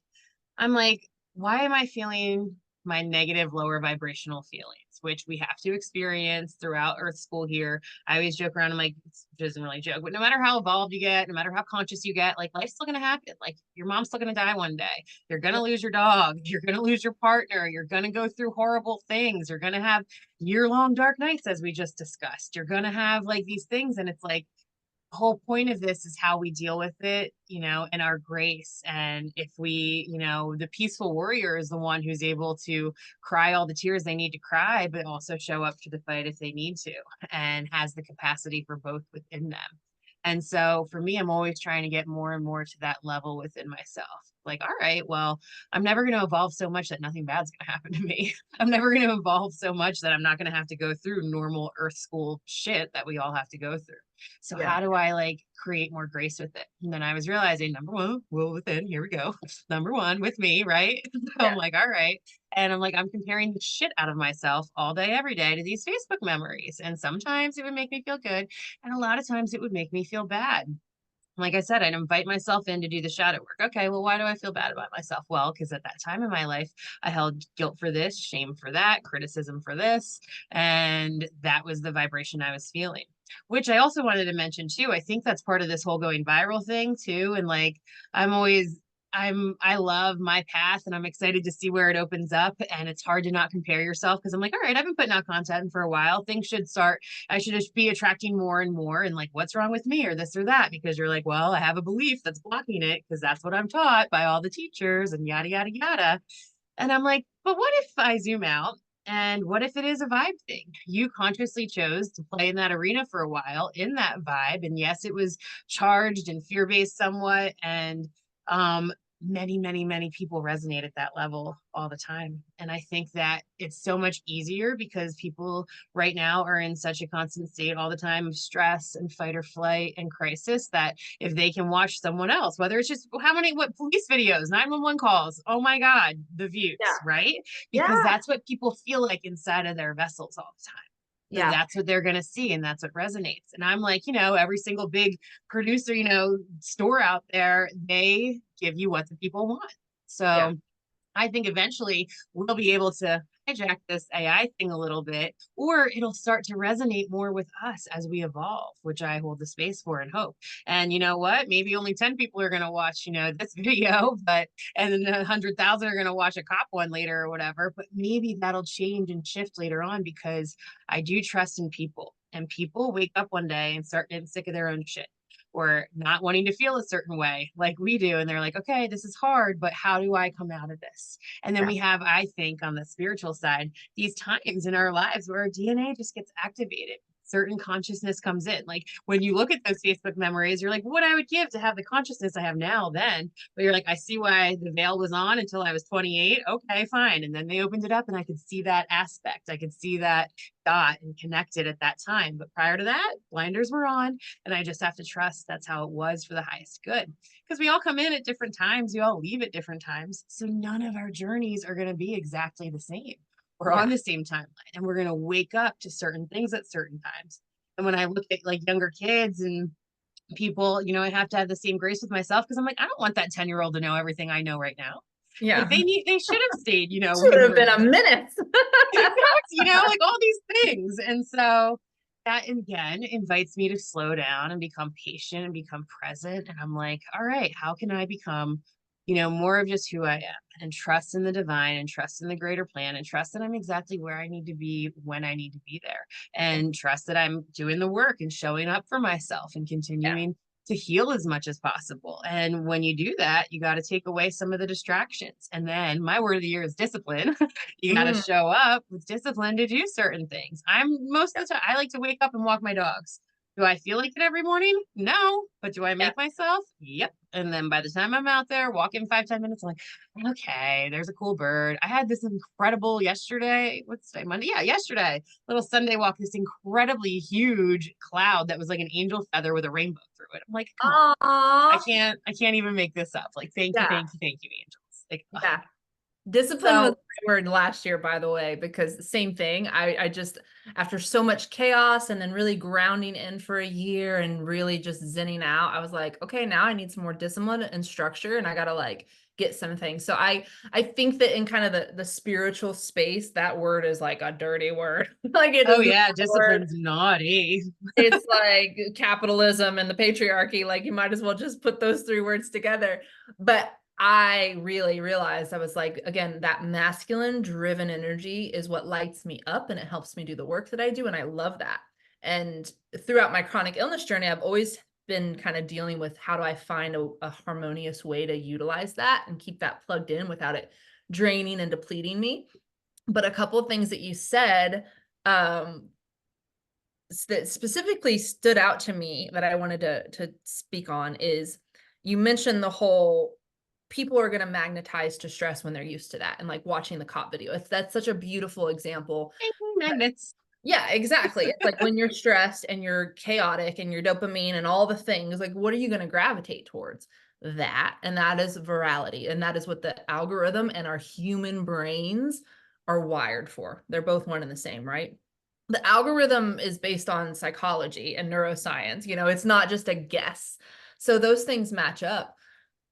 I'm like, why am I feeling my negative lower vibrational feelings, which we have to experience throughout Earth School here. I always joke around. I'm like, it doesn't really joke, but no matter how evolved you get, no matter how conscious you get, like life's still going to happen. Like your mom's still going to die one day. You're going to lose your dog. You're going to lose your partner. You're going to go through horrible things. You're going to have year-long dark nights, as we just discussed. You're going to have like these things. And it's like, whole point of this is how we deal with it, and our grace. And if we, the peaceful warrior is the one who's able to cry all the tears they need to cry, but also show up to the fight if they need to, and has the capacity for both within them. And so for me, I'm always trying to get more and more to that level within myself. Like, all right, well, I'm never going to evolve so much that nothing bad's going to happen to me. I'm never going to evolve so much that I'm not going to have to go through normal Earth School shit that we all have to go through. So Yeah. how do I like create more grace with it? And then I was realizing, number one, will within, here we go. Number one with me, right? So Yeah. I'm like, all right. And I'm like, I'm comparing the shit out of myself all day, every day to these Facebook memories. And sometimes it would make me feel good. And a lot of times it would make me feel bad. Like I said, I'd invite myself in to do the shadow work. Okay, well, why do I feel bad about myself? Well, because at that time in my life, I held guilt for this, shame for that, criticism for this. And that was the vibration I was feeling, which I also wanted to mention too. I think that's part of this whole going viral thing too. And like, I'm always, I love my path, and I'm excited to see where it opens up. And it's hard to not compare yourself, because I'm like, all right, I've been putting out content for a while. Things should start, I should just be attracting more and more. And like, what's wrong with me, or this or that? Because you're like, well, I have a belief that's blocking it because that's what I'm taught by all the teachers and yada, yada, yada. And I'm like, but what if I zoom out? And what if it is a vibe thing? You consciously chose to play in that arena for a while in that vibe. And yes, it was charged and fear based somewhat. And um, many, many, many people resonate at that level all the time. And I think that it's so much easier because people right now are in such a constant state all the time of stress and fight or flight and crisis, that if they can watch someone else, whether it's just what police videos, 911 calls, oh my God, the views, Yeah. right? Because Yeah. that's what people feel like inside of their vessels all the time. So Yeah. that's what they're going to see, and that's what resonates. And I'm like, every single big producer, store out there, they give you what the people want. Yeah. So I think eventually we'll be able to hijack this AI thing a little bit, or it'll start to resonate more with us as we evolve, which I hold the space for and hope. And you know what? Maybe only 10 people are going to watch, this video, and then 100,000 are going to watch a cop one later or whatever. But maybe that'll change and shift later on, because I do trust in people, and people wake up one day and start getting sick of their own shit, or not wanting to feel a certain way like we do. And they're like, okay, this is hard, but how do I come out of this? And then Yeah. we have, I think, on the spiritual side, these times in our lives where our DNA just gets activated. certain consciousness comes in. Like when you look at those Facebook memories, you're like, what I would give to have the consciousness I have now then. But you're like, I see why the veil was on until I was 28. Okay, fine. And then they opened it up and I could see that aspect. I could see that dot and connect it at that time. But prior to that, blinders were on. And I just have to trust that's how it was for the highest good. Because we all come in at different times, we all leave at different times. So none of our journeys are going to be exactly the same. We're on the same timeline and we're going to wake up to certain things at certain times. And when I look at like younger kids and people, I have to have the same grace with myself because I'm like, I don't want that 10-year-old to know everything I know right now. Yeah. Like they should have stayed, when Should we have were been a minute. like all these things. And so that again invites me to slow down and become patient and become present. And I'm like, all right, how can I become, more of just who I am and trust in the divine and trust in the greater plan and trust that I'm exactly where I need to be when I need to be there and trust that I'm doing the work and showing up for myself and continuing to heal as much as possible. And when you do that, you got to take away some of the distractions. And then my word of the year is discipline. You got to show up with discipline to do certain things. Most of the time, I like to wake up and walk my dogs. Do I feel like it every morning? No. But do I make myself? Yep. And then by the time I'm out there walking 5-10 minutes, I'm like, okay, there's a cool bird. I had this incredible yesterday. What's today? Monday? Yeah, yesterday. Little Sunday walk, this incredibly huge cloud that was like an angel feather with a rainbow through it. I'm like, come on. I can't even make this up. Like, thank you, angels. Like, yeah. Discipline was my word last year, by the way, because the same thing. I just, after so much chaos and then really grounding in for a year and really just zenning out, I was like, okay, now I need some more discipline and structure and I got to like get some things. So I think that in kind of the spiritual space, that word is like a dirty word. Like it is discipline's naughty. It's like capitalism and the patriarchy. Like you might as well just put those three words together. But I really realized I was like, again, that masculine driven energy is what lights me up and it helps me do the work that I do. And I love that. And throughout my chronic illness journey, I've always been kind of dealing with how do I find a harmonious way to utilize that and keep that plugged in without it draining and depleting me. But a couple of things that you said that specifically stood out to me that I wanted to speak on is you mentioned the whole people are going to magnetize to stress when they're used to that and like watching the cop video. That's such a beautiful example. Magnets. Yeah, exactly. It's like when you're stressed and you're chaotic and your dopamine and all the things, like what are you going to gravitate towards? That. And that is virality. And that is what the algorithm and our human brains are wired for. They're both one and the same, right? The algorithm is based on psychology and neuroscience. It's not just a guess. So those things match up.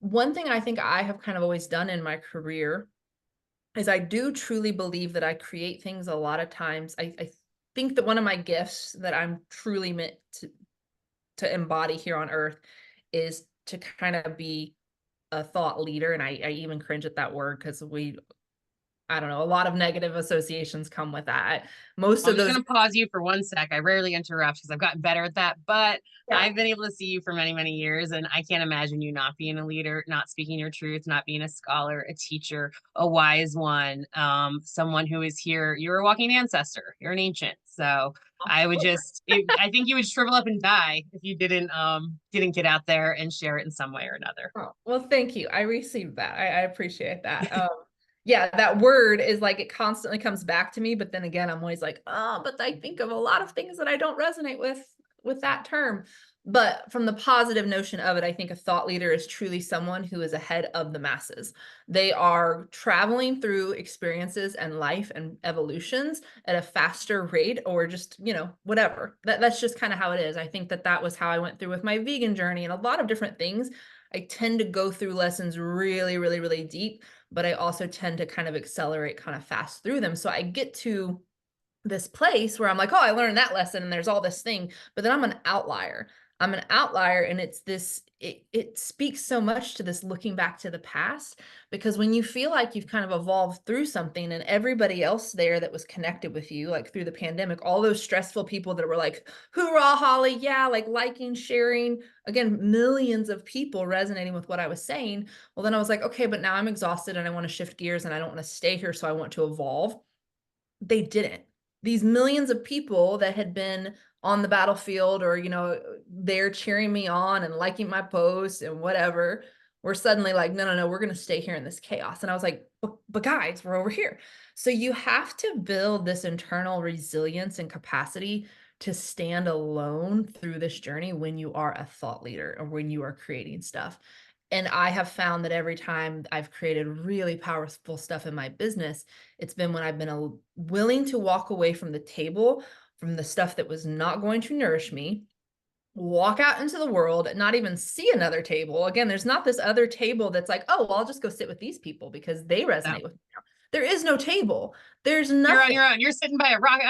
One thing I think I have kind of always done in my career is I do truly believe that I create things a lot of times. I think that one of my gifts that I'm truly meant to embody here on earth is to kind of be a thought leader. And I even cringe at that word because I don't know, a lot of negative associations come with that. I'm just going to pause you for 1 sec. I rarely interrupt because I've gotten better at that, but I've been able to see you for many, many years. And I can't imagine you not being a leader, not speaking your truth, not being a scholar, a teacher, a wise one, someone who is here. You're a walking ancestor. You're an ancient. So I would I think you would shrivel up and die if you didn't get out there and share it in some way or another. Oh, well, thank you. I received that. I appreciate that. Yeah, that word is like, it constantly comes back to me. But then again, I'm always like, oh, but I think of a lot of things that I don't resonate with that term. But from the positive notion of it, I think a thought leader is truly someone who is ahead of the masses. They are traveling through experiences and life and evolutions at a faster rate, or just, whatever. That's just kind of how it is. I think that was how I went through with my vegan journey and a lot of different things. I tend to go through lessons really, really, really deep, but I also tend to kind of accelerate kind of fast through them. So I get to this place where I'm like, oh, I learned that lesson and there's all this thing, but then I'm an outlier. And it's this, it speaks so much to this looking back to the past, because when you feel like you've kind of evolved through something and everybody else there that was connected with you, like through the pandemic, all those stressful people that were like, hoorah, Holly, yeah, like liking, sharing, again, millions of people resonating with what I was saying. Well, then I was like, okay, but now I'm exhausted and I want to shift gears and I don't want to stay here. So I want to evolve. They didn't. These millions of people that had been on the battlefield, or, they're cheering me on and liking my posts and whatever, we're suddenly like, no, no, no, we're going to stay here in this chaos. And I was like, but guys, we're over here. So you have to build this internal resilience and capacity to stand alone through this journey when you are a thought leader or when you are creating stuff. And I have found that every time I've created really powerful stuff in my business, it's been when I've been willing to walk away from the table, from the stuff that was not going to nourish me, walk out into the world and not even see another table. Again, there's not this other table that's like, oh, well, I'll just go sit with these people because they resonate with me now. There is no table. There's nothing. You're on your own. You're sitting by a rock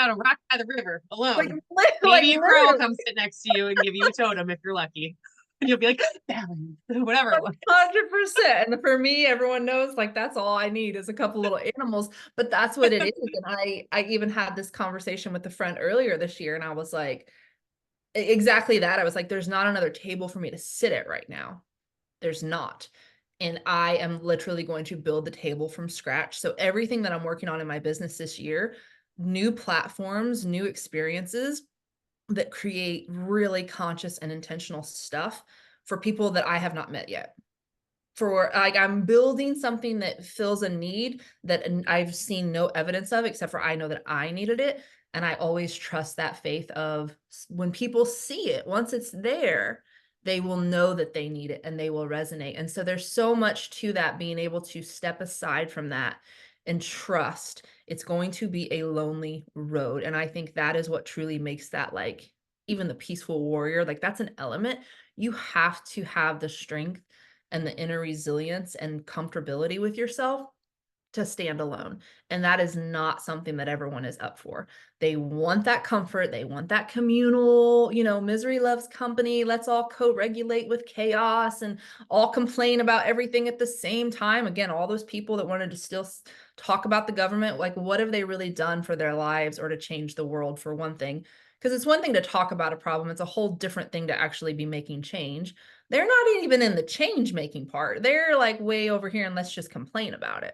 by the river alone. Like Maybe a crow will come sit next to you and give you a totem if you're lucky. And you'll be like, balance, whatever it was. 100%. And for me, everyone knows, like, that's all I need is a couple little animals, but that's what it is. And I even had this conversation with a friend earlier this year, and I was like, exactly that. I was like, there's not another table for me to sit at right now. There's not. And I am literally going to build the table from scratch. So everything that I'm working on in my business this year, new platforms, new experiences that create really conscious and intentional stuff for people that I have not met yet. For like, I'm building something that fills a need that I've seen no evidence of, except for I know that I needed it. And I always trust that faith of when people see it, once it's there, they will know that they need it and they will resonate. And so there's so much to that, being able to step aside from that and trust it's going to be a lonely road. And I think that is what truly makes that, like, even the peaceful warrior, like, that's an element. You have to have the strength and the inner resilience and comfortability with yourself to stand alone. And that is not something that everyone is up for. They want that comfort. They want that communal, misery loves company. Let's all co-regulate with chaos and all complain about everything at the same time. Again, all those people that wanted to still talk about the government, like, what have they really done for their lives or to change the world, for one thing? Because it's one thing to talk about a problem. It's a whole different thing to actually be making change. They're not even in the change making part. They're like way over here and let's just complain about it.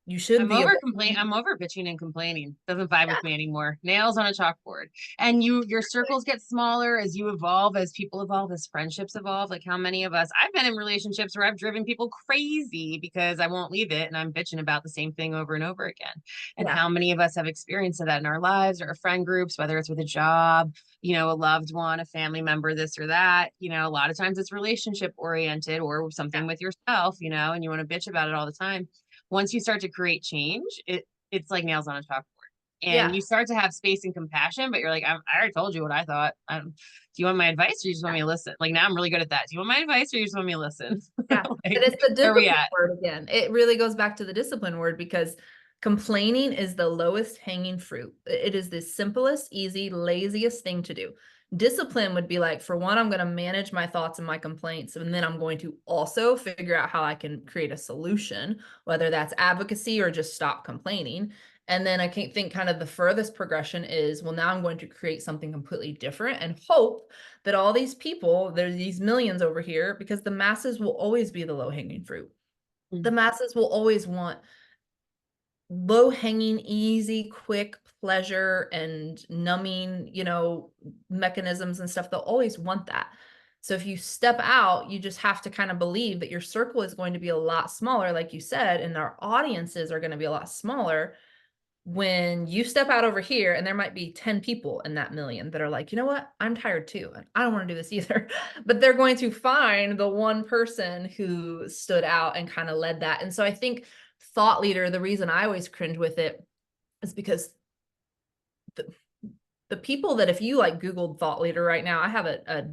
You should be I'm over bitching and complaining. Doesn't vibe with me anymore. Nails on a chalkboard. And your circles get smaller as you evolve, as people evolve, as friendships evolve. Like, how many of us, I've been in relationships where I've driven people crazy because I won't leave it and I'm bitching about the same thing over and over again. And how many of us have experienced that in our lives or our friend groups, whether it's with a job, a loved one, a family member, this or that. A lot of times it's relationship oriented or something with yourself, and you want to bitch about it all the time. Once you start to create change, it's like nails on a chalkboard. And you start to have space and compassion, but you're like, I already told you what I thought. Do you want my advice or you just want me to listen? Like, now I'm really good at that. Do you want my advice or you just want me to listen? Yeah. Like, it's the discipline word again. It really goes back to the discipline word, because complaining is the lowest hanging fruit. It is the simplest, easy, laziest thing to do. Discipline would be like, for one, I'm going to manage my thoughts and my complaints, and then I'm going to also figure out how I can create a solution, whether that's advocacy or just stop complaining. And then I can't think kind of the furthest progression is, well, now I'm going to create something completely different and hope that all these people, there's these millions over here, because the masses will always be the low hanging fruit. The masses will always want low hanging, easy, quick pleasure and numbing, mechanisms and stuff. They'll always want that. So if you step out, you just have to kind of believe that your circle is going to be a lot smaller, like you said, and our audiences are going to be a lot smaller. When you step out over here, and there might be 10 people in that million that are like, you know what, I'm tired too, and I don't want to do this either. But they're going to find the one person who stood out and kind of led that. And so I think thought leader, the reason I always cringe with it is because the people that, if you like Googled thought leader right now, I have a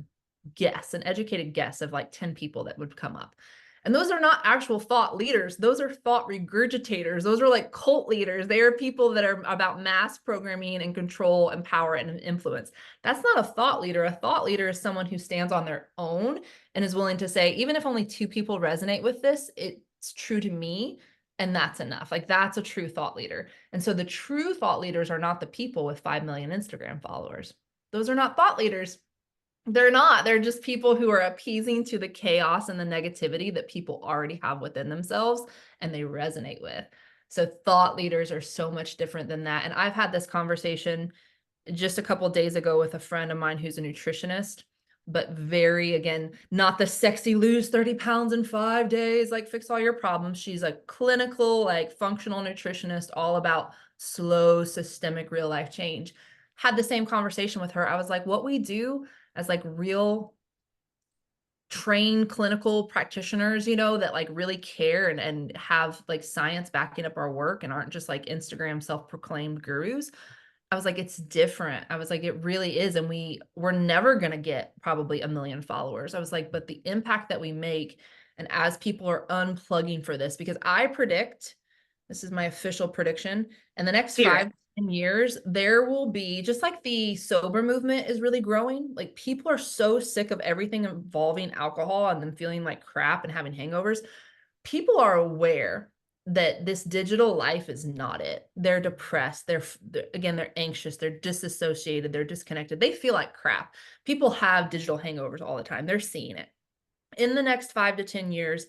guess, an educated guess of like 10 people that would come up. And those are not actual thought leaders. Those are thought regurgitators. Those are like cult leaders. They are people that are about mass programming and control and power and influence. That's not a thought leader. A thought leader is someone who stands on their own and is willing to say, even if only 2 people resonate with this, it's true to me. And that's enough. Like, that's a true thought leader. And so the true thought leaders are not the people with 5 million Instagram followers. Those are not thought leaders. They're not. They're just people who are appeasing to the chaos and the negativity that people already have within themselves and they resonate with. So thought leaders are so much different than that. And I've had this conversation just a couple of days ago with a friend of mine who's a nutritionist, but very, again, not the sexy lose 30 pounds in 5 days, like fix all your problems. She's a clinical, like functional nutritionist, all about slow, systemic, real life change. Had the same conversation with her. I was like, what we do as like real trained clinical practitioners, that like really care and have like science backing up our work and aren't just like Instagram self-proclaimed gurus. I was like, it's different. I was like, it really is. And we're never going to get probably 1 million followers. I was like, but the impact that we make, and as people are unplugging for this, because I predict, this is my official prediction, in the next Hear it. 5 to 10 years, there will be, just like the sober movement is really growing. Like people are so sick of everything involving alcohol and them feeling like crap and having hangovers. People are aware that this digital life is not it. They're depressed. They're anxious. They're disassociated. They're disconnected. They feel like crap. People have digital hangovers all the time. They're seeing it. In the next 5 to 10 years,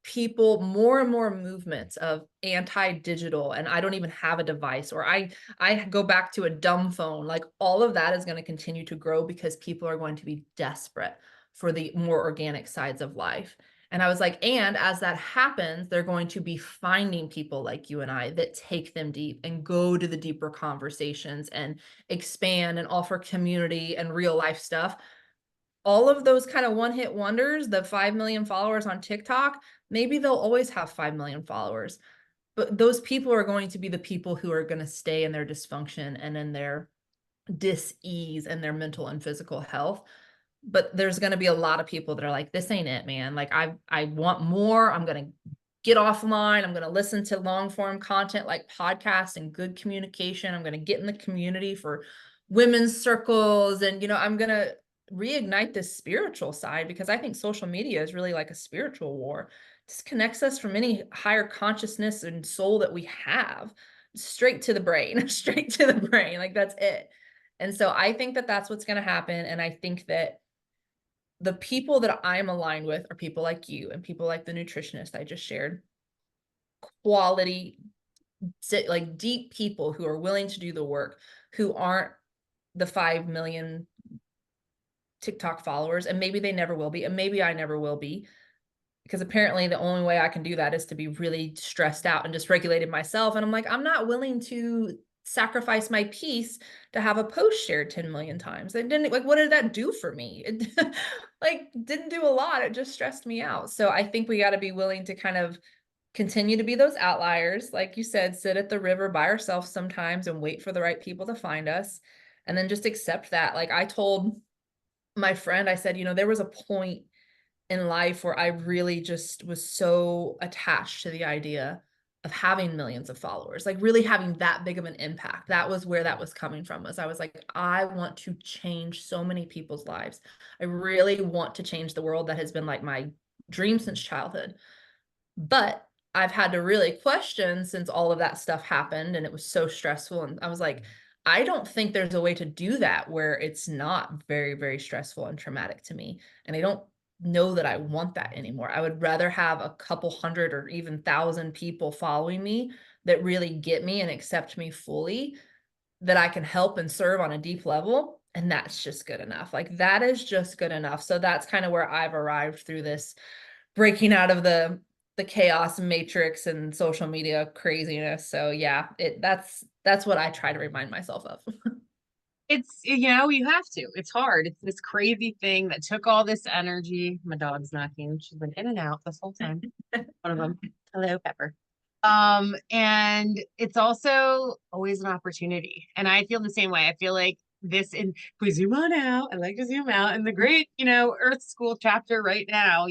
people, more and more movements of anti-digital, and I don't even have a device, or I go back to a dumb phone. Like all of that is going to continue to grow because people are going to be desperate for the more organic sides of life. And I was like, and as that happens, they're going to be finding people like you and I that take them deep and go to the deeper conversations and expand and offer community and real life stuff. All of those kind of one-hit wonders, the 5 million followers on TikTok, maybe they'll always have 5 million followers. But those people are going to be the people who are going to stay in their dysfunction and in their dis-ease and their mental and physical health. But there's going to be a lot of people that are like, this ain't it, man. Like I want more. I'm going to get offline. I'm going to listen to long form content like podcasts and good communication. I'm going to get in the community for women's circles. And, I'm going to reignite this spiritual side, because I think social media is really like a spiritual war. It disconnects us from any higher consciousness and soul that we have, straight to the brain, straight to the brain. Like that's it. And so I think that that's what's going to happen. And I think that the people that I'm aligned with are people like you and people like the nutritionist I just shared. Quality, like deep people who are willing to do the work, who aren't the 5 million TikTok followers. And maybe they never will be. And maybe I never will be. Because apparently the only way I can do that is to be really stressed out and dysregulated myself. And I'm like, I'm not willing to sacrifice my peace to have a post shared 10 million times. It didn't, like, what did that do for me? It like didn't do a lot. It just stressed me out. So I think we got to be willing to kind of continue to be those outliers. Like you said, sit at the river by ourselves sometimes and wait for the right people to find us. And then just accept that. Like I told my friend, I said, there was a point in life where I really just was so attached to the idea of having millions of followers, like really having that big of an impact. That was where that was coming from. Was I was like, I want to change so many people's lives. I really want to change the world. That has been like my dream since childhood. But I've had to really question since all of that stuff happened and it was so stressful. And I was like, I don't think there's a way to do that where it's not very, very stressful and traumatic to me. And I don't know that I want that anymore. I would rather have a couple hundred or even 1,000 people following me that really get me and accept me fully, that I can help and serve on a deep level. And that's just good enough. Like that is just good enough. So that's kind of where I've arrived through this breaking out of the chaos matrix and social media craziness. So yeah, that's what I try to remind myself of. It's, you have to. It's hard. It's this crazy thing that took all this energy. My dog's knocking. She's been in and out this whole time. One of them. Hello, Pepper. And it's also always an opportunity. And I feel the same way. I feel like this, and if we zoom on out, I like to zoom out, and the great, Earth School chapter right now,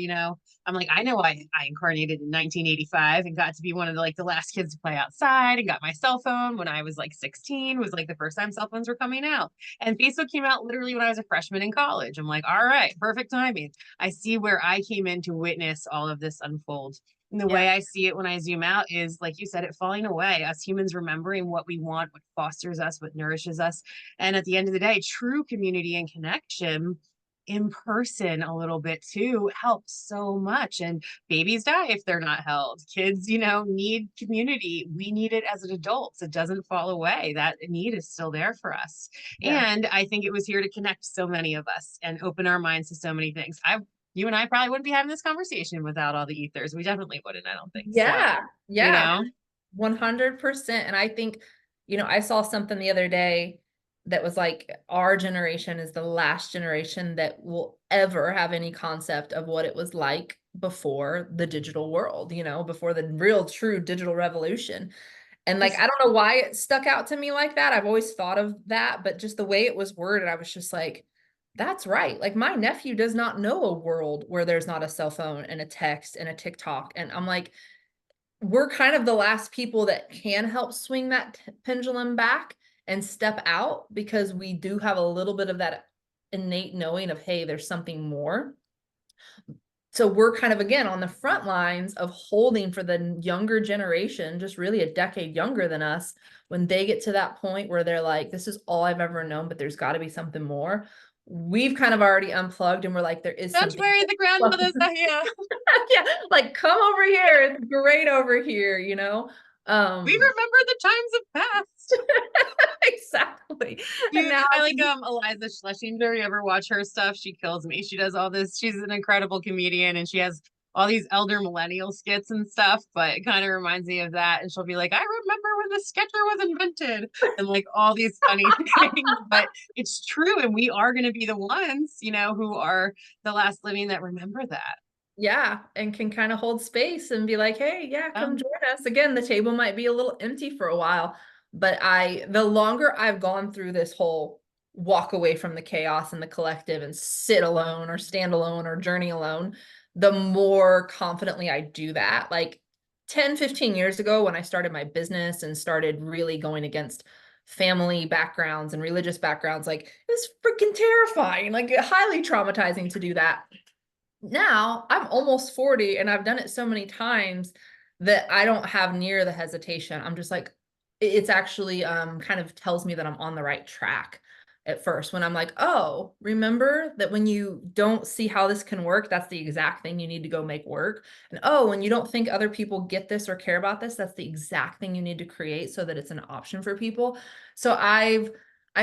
I'm like, I know I incarnated in 1985 and got to be one of the last kids to play outside, and got my cell phone when I was like 16, was like the first time cell phones were coming out. And Facebook came out literally when I was a freshman in college. I'm like, all right, perfect timing. I see where I came in to witness all of this unfold. And the way I see it when I zoom out is, like you said, it falling away, us humans remembering what we want, what fosters us, what nourishes us. And at the end of the day, true community and connection in person a little bit too helps so much. And babies die if they're not held. Kids, need community. We need it as an adults. It doesn't fall away. That need is still there for us. Yeah. And I think it was here to connect so many of us and open our minds to so many things. You and I probably wouldn't be having this conversation without all the ethers. We definitely wouldn't, I don't think. Yeah. So, Yeah. 100%. And I think, I saw something the other day that was like, our generation is the last generation that will ever have any concept of what it was like before the digital world, before the real true digital revolution. And like, I don't know why it stuck out to me like that. I've always thought of that, but just the way it was worded, I was just like, that's right. Like, my nephew does not know a world where there's not a cell phone and a text and a TikTok. And I'm like, we're kind of the last people that can help swing that pendulum back and step out, because we do have a little bit of that innate knowing of, hey, there's something more. So we're kind of, again, on the front lines of holding for the younger generation, just really a decade younger than us, when they get to that point where they're like, this is all I've ever known, but there's got to be something more. We've kind of already unplugged and we're like, there is don't something. worry, the grandmother's not here. Yeah, like, come over here. It's great over here, We remember the times of past. Exactly. And now I like Eliza Schlesinger. You ever watch her stuff? She kills me. She does all this. She's an incredible comedian, and she has all these elder millennial skits and stuff, but it kind of reminds me of that. And she'll be like, I remember when the sketcher was invented, and like all these funny things. But it's true, and we are going to be the ones, who are the last living that remember that. Yeah, and can kind of hold space and be like, hey, yeah, come join us. Again, the table might be a little empty for a while, but the longer I've gone through this whole walk away from the chaos and the collective and sit alone or stand alone or journey alone, the more confidently I do that. Like 10, 15 years ago, when I started my business and started really going against family backgrounds and religious backgrounds, like, it's freaking terrifying, like highly traumatizing to do that. Now I'm almost 40 and I've done it so many times that I don't have near the hesitation. I'm just like, it's actually kind of tells me that I'm on the right track at first, when I'm like, oh, remember that when you don't see how this can work, that's the exact thing you need to go make work. And oh, when you don't think other people get this or care about this, that's the exact thing you need to create so that it's an option for people. So I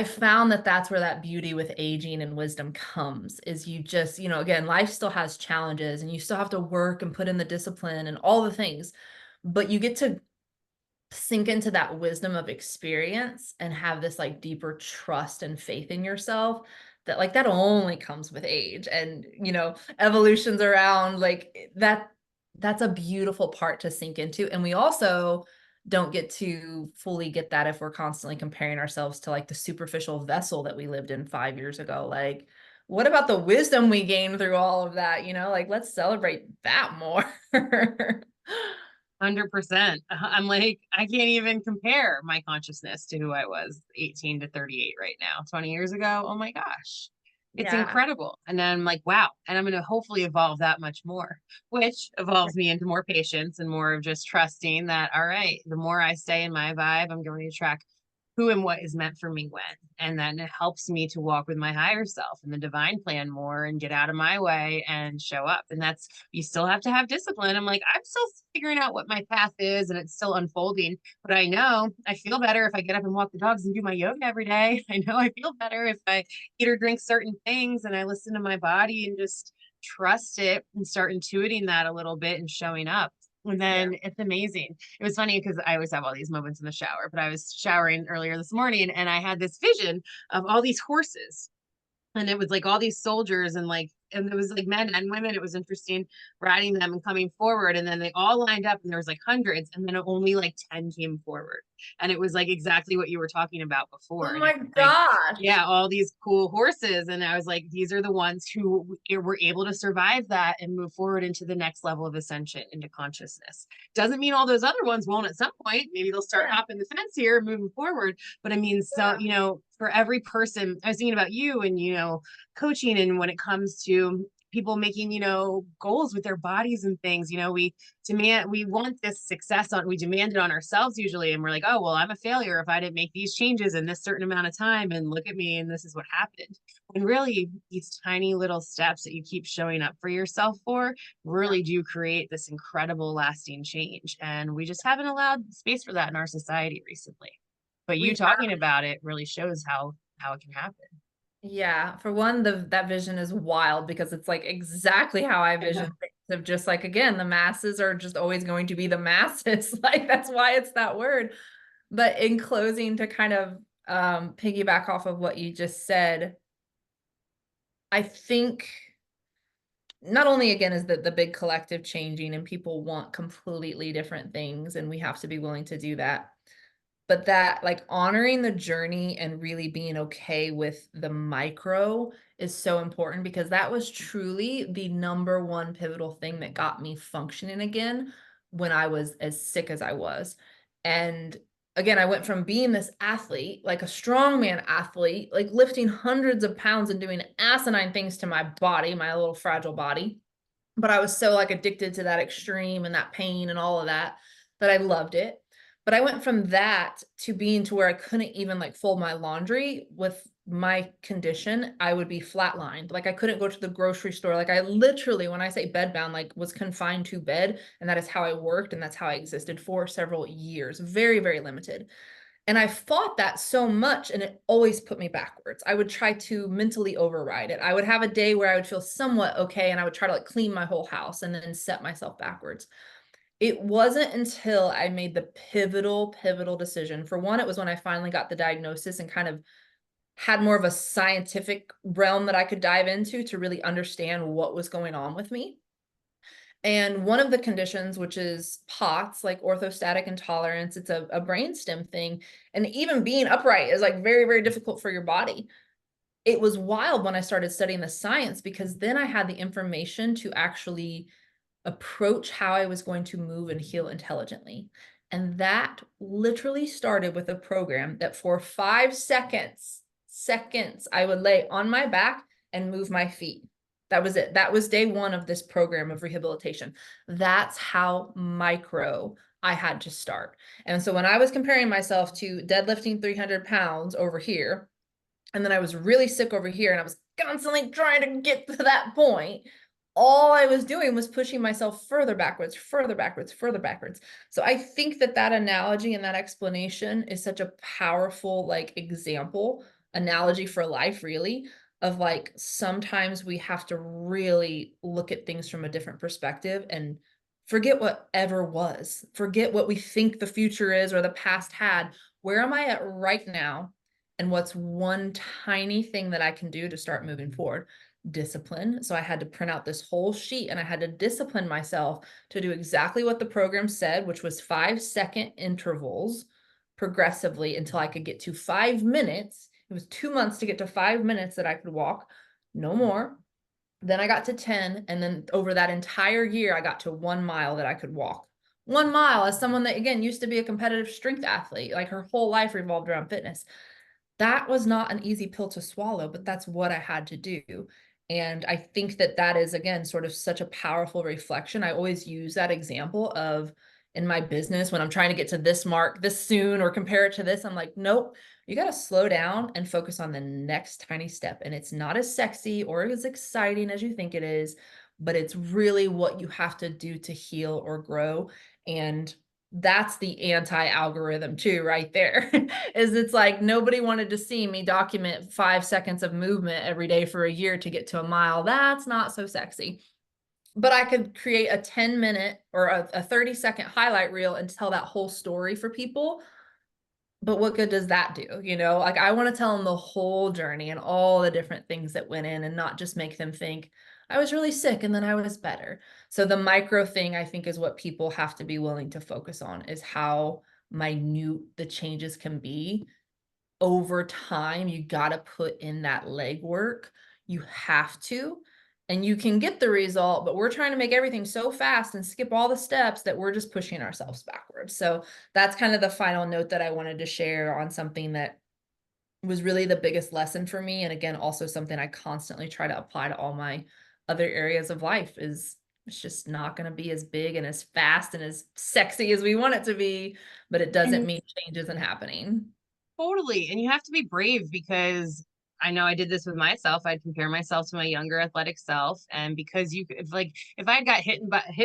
found that that's where that beauty with aging and wisdom comes, is you just, again, life still has challenges and you still have to work and put in the discipline and all the things, but you get to sink into that wisdom of experience and have this like deeper trust and faith in yourself that like that only comes with age. And evolution's around like that. That's a beautiful part to sink into. And we also don't get to fully get that if we're constantly comparing ourselves to like the superficial vessel that we lived in 5 years ago. Like, what about the wisdom we gained through all of that? Like, let's celebrate that more. 100%. I'm like, I can't even compare my consciousness to who I was 18 to 38 right now. 20 years ago, oh my gosh, it's incredible. And then I'm like, wow. And I'm going to hopefully evolve that much more, which evolves me into more patience and more of just trusting that, all right, the more I stay in my vibe, I'm going to attract who and what is meant for me when. And then it helps me to walk with my higher self and the divine plan more and get out of my way and show up. And that's, you still have to have discipline. I'm like, I'm still figuring out what my path is and it's still unfolding. But I know I feel better if I get up and walk the dogs and do my yoga every day. I know I feel better if I eat or drink certain things and I listen to my body and just trust it and start intuiting that a little bit and showing up. And then it's amazing. It was funny because I always have all these moments in the shower, but I was showering earlier this morning and I had this vision of all these horses. And it was like all these soldiers and it was like men and women. It was interesting riding them and coming forward. And then they all lined up and there was like hundreds and then only like 10 came forward. And it was like exactly what you were talking about before. Oh my gosh. Like, yeah, all these cool horses. And I was like, these are the ones who were able to survive that and move forward into the next level of ascension, into consciousness. Doesn't mean all those other ones won't at some point. Maybe they'll start hopping the fence here and moving forward. But I mean, so, for every person, I was thinking about you and, coaching and when it comes to people making, goals with their bodies and things. We want this success we demand it on ourselves usually. And we're like, oh, well, I'm a failure if I didn't make these changes in this certain amount of time. And look at me. And this is what happened. And really, these tiny little steps that you keep showing up for yourself for really do create this incredible lasting change. And we just haven't allowed space for that in our society recently. But you talking about it really shows how it can happen. Yeah, for one, that vision is wild because it's like exactly how I vision things of just like, again, the masses are just always going to be the masses. Like that's why it's that word. But in closing, to kind of piggyback off of what you just said, I think not only again is the big collective changing and people want completely different things and we have to be willing to do that, but that like honoring the journey and really being okay with the micro is so important because that was truly the number one pivotal thing that got me functioning again when I was as sick as I was. And again, I went from being this athlete, like a strongman athlete, like lifting hundreds of pounds and doing asinine things to my body, my little fragile body. But I was so like addicted to that extreme and that pain and all of that, that I loved it. But I went from that to being to where I couldn't even like fold my laundry with my condition. I would be flatlined. Like I couldn't go to the grocery store. Like I literally, when I say bedbound, like was confined to bed. And that is how I worked. And that's how I existed for several years. Very, very limited. And I fought that so much and it always put me backwards. I would try to mentally override it. I would have a day where I would feel somewhat okay and I would try to like clean my whole house and then set myself backwards. It wasn't until I made the pivotal decision. For one, it was when I finally got the diagnosis and kind of had more of a scientific realm that I could dive into to really understand what was going on with me. And one of the conditions, which is POTS, like orthostatic intolerance, it's a brainstem thing. And even being upright is like very, very difficult for your body. It was wild when I started studying the science because then I had the information to actually approach how I was going to move and heal intelligently. And that literally started with a program that for 5 seconds, I would lay on my back and move my feet. That was it. That was day one of this program of rehabilitation. That's how micro I had to start. And so when I was comparing myself to deadlifting 300 pounds over here, and then I was really sick over here and I was constantly trying to get to that point, all I was doing was pushing myself further backwards, further backwards, further backwards. So I think that that analogy and that explanation is such a powerful like example, analogy for life really, of like sometimes we have to really look at things from a different perspective and forget whatever was, forget what we think the future is or the past had. Where am I at right now? And what's one tiny thing that I can do to start moving forward? Discipline. So I had to print out this whole sheet and I had to discipline myself to do exactly what the program said, which was 5-second intervals progressively until I could get to 5 minutes. It was 2 months to get to 5 minutes that I could walk, no more. Then I got to 10. And then over that entire year, I got to 1 mile that I could walk. 1 mile as someone that, again, used to be a competitive strength athlete, like her whole life revolved around fitness. That was not an easy pill to swallow, but that's what I had to do. And I think that that is, again, sort of such a powerful reflection. I always use that example of in my business when I'm trying to get to this mark this soon or compare it to this, I'm like, nope, you got to slow down and focus on the next tiny step. And it's not as sexy or as exciting as you think it is, but it's really what you have to do to heal or grow. And that's the anti-algorithm too, right there. Is it's like nobody wanted to see me document 5 seconds of movement every day for a year to get to a mile. That's not so sexy. But I could create a 10-minute or a 30-second highlight reel and tell that whole story for people. But what good does that do? You know, like I want to tell them the whole journey and all the different things that went in and not just make them think I was really sick and then I was better. So the micro thing I think is what people have to be willing to focus on is how minute the changes can be over time. You got to put in that legwork. You have to. And you can get the result, but we're trying to make everything so fast and skip all the steps that we're just pushing ourselves backwards. So that's kind of the final note that I wanted to share on something that was really the biggest lesson for me. And again, also something I constantly try to apply to all my other areas of life it's just not going to be as big and as fast and as sexy as we want it to be, but it doesn't And mean change isn't happening. totally. And you have to be brave because I know I did this with myself. I'd compare myself to my younger athletic self. And because if I got hit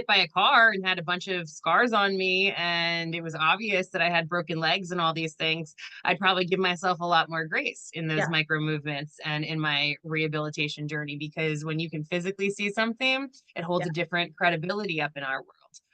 by a car and had a bunch of scars on me and it was obvious that I had broken legs and all these things, I'd probably give myself a lot more grace in those Yeah. micro movements and in my rehabilitation journey. Because when you can physically see something, it holds Yeah. a different credibility up in our world.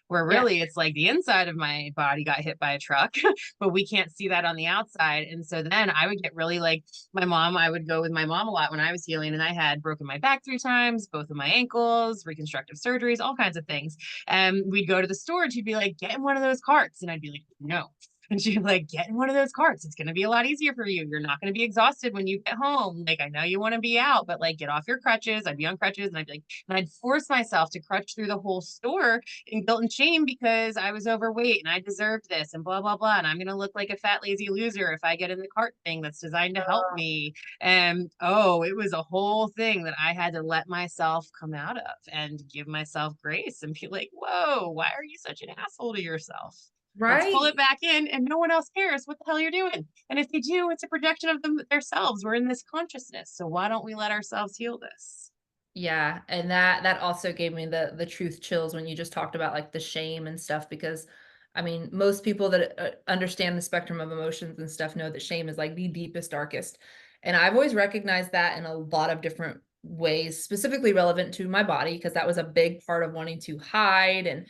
Where Yeah. really it's like the inside of my body got hit by a truck, but we can't see that on the outside. And so then I would get really like I would go with my mom a lot when I was healing, and I had broken my back 3 times, both of my ankles, reconstructive surgeries, all kinds of things. And we'd go to the store and she'd be like, get in one of those carts. And I'd be like, no. And she'd be like, get in one of those carts. It's going to be a lot easier for you. You're not going to be exhausted when you get home. Like, I know you want to be out, but like, get off your crutches. I'd be on crutches and I'd be like, and I'd force myself to crutch through the whole store in guilt and shame because I was overweight and I deserved this and blah, blah, blah. And I'm going to look like a fat, lazy loser if I get in the cart thing that's designed to help me. And oh, it was a whole thing that I had to let myself come out of and give myself grace and be like, whoa, why are you such an asshole to yourself? Let's pull it Right. back in and no one else cares what the hell you're doing. And if they do, it's a projection of themselves. We're in this consciousness. So why don't we let ourselves heal this? Yeah, and that also gave me the truth chills when you just talked about like the shame and stuff, because I mean, most people that understand the spectrum of emotions and stuff know that shame is like the deepest, darkest. And I've always recognized that in a lot of different ways, specifically relevant to my body, because that was a big part of wanting to hide and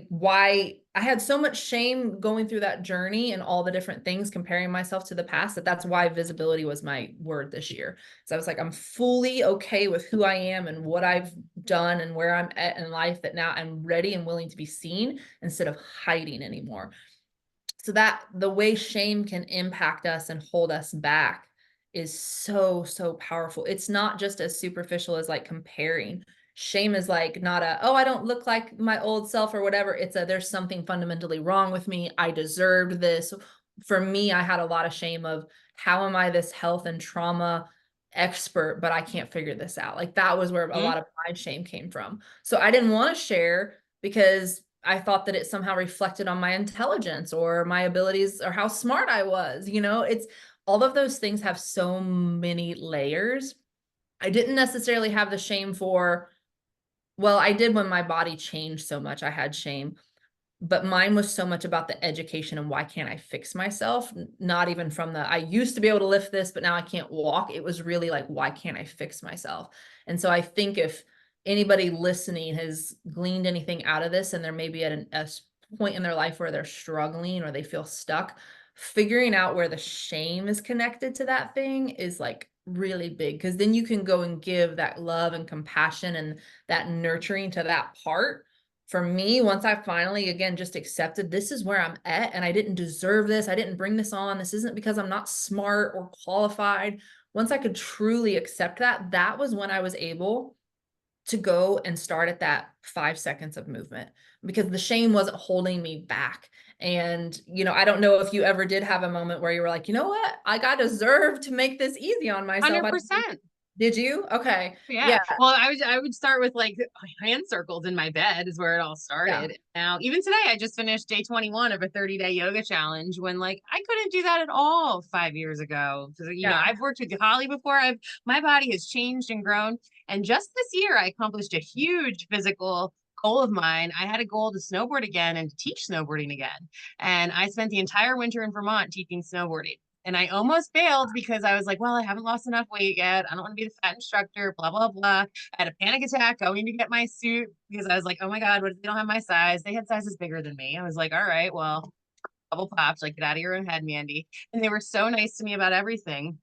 why I had so much shame going through that journey and all the different things, comparing myself to the past, that's why visibility was my word this year. So I was like, I'm fully okay with who I am and what I've done and where I'm at in life, that now I'm ready and willing to be seen instead of hiding anymore. So that the way shame can impact us and hold us back is so, so powerful. It's not just as superficial as like comparing. Shame is like not a, oh, I don't look like my old self or whatever. It's a, there's something fundamentally wrong with me. I deserved this. For me, I had a lot of shame of, how am I this health and trauma expert, but I can't figure this out? Like that was where a Mm-hmm. lot of my shame came from. So I didn't want to share because I thought that it somehow reflected on my intelligence or my abilities or how smart I was. It's all of those things have so many layers. I didn't necessarily have the shame for, well, I did when my body changed so much, I had shame, but mine was so much about the education and why can't I fix myself? Not even from the, I used to be able to lift this, but now I can't walk. It was really like, why can't I fix myself? And so I think if anybody listening has gleaned anything out of this and they're maybe at a point in their life where they're struggling or they feel stuck, figuring out where the shame is connected to that thing is like really big, because then you can go and give that love and compassion and that nurturing to that part. For me, once I finally, again, just accepted this is where I'm at and I didn't deserve this, I didn't bring this on, this isn't because I'm not smart or qualified. Once I could truly accept that, that was when I was able to go and start at that 5 seconds of movement, because the shame wasn't holding me back. And, I don't know if you ever did have a moment where you were like, you know what, I deserve to make this easy on myself. 100%. Did you? Okay. Yeah. Yeah. Well, I would start with like hand circles in my bed is where it all Yeah. started. Now, even today, I just finished day 21 of a 30-day yoga challenge when like I couldn't do that at all 5 years ago. So, Yeah. I've worked with Holly before. My body has changed and grown. And just this year, I accomplished a huge physical goal of mine. I had a goal to snowboard again and to teach snowboarding again. And I spent the entire winter in Vermont teaching snowboarding. And I almost failed because I was like, well, I haven't lost enough weight yet. I don't want to be the fat instructor, blah, blah, blah. I had a panic attack going to get my suit because I was like, oh my God, what if they don't have my size? They had sizes bigger than me. I was like, all right, well, bubble pops, like get out of your own head, Mandee. And they were so nice to me about everything.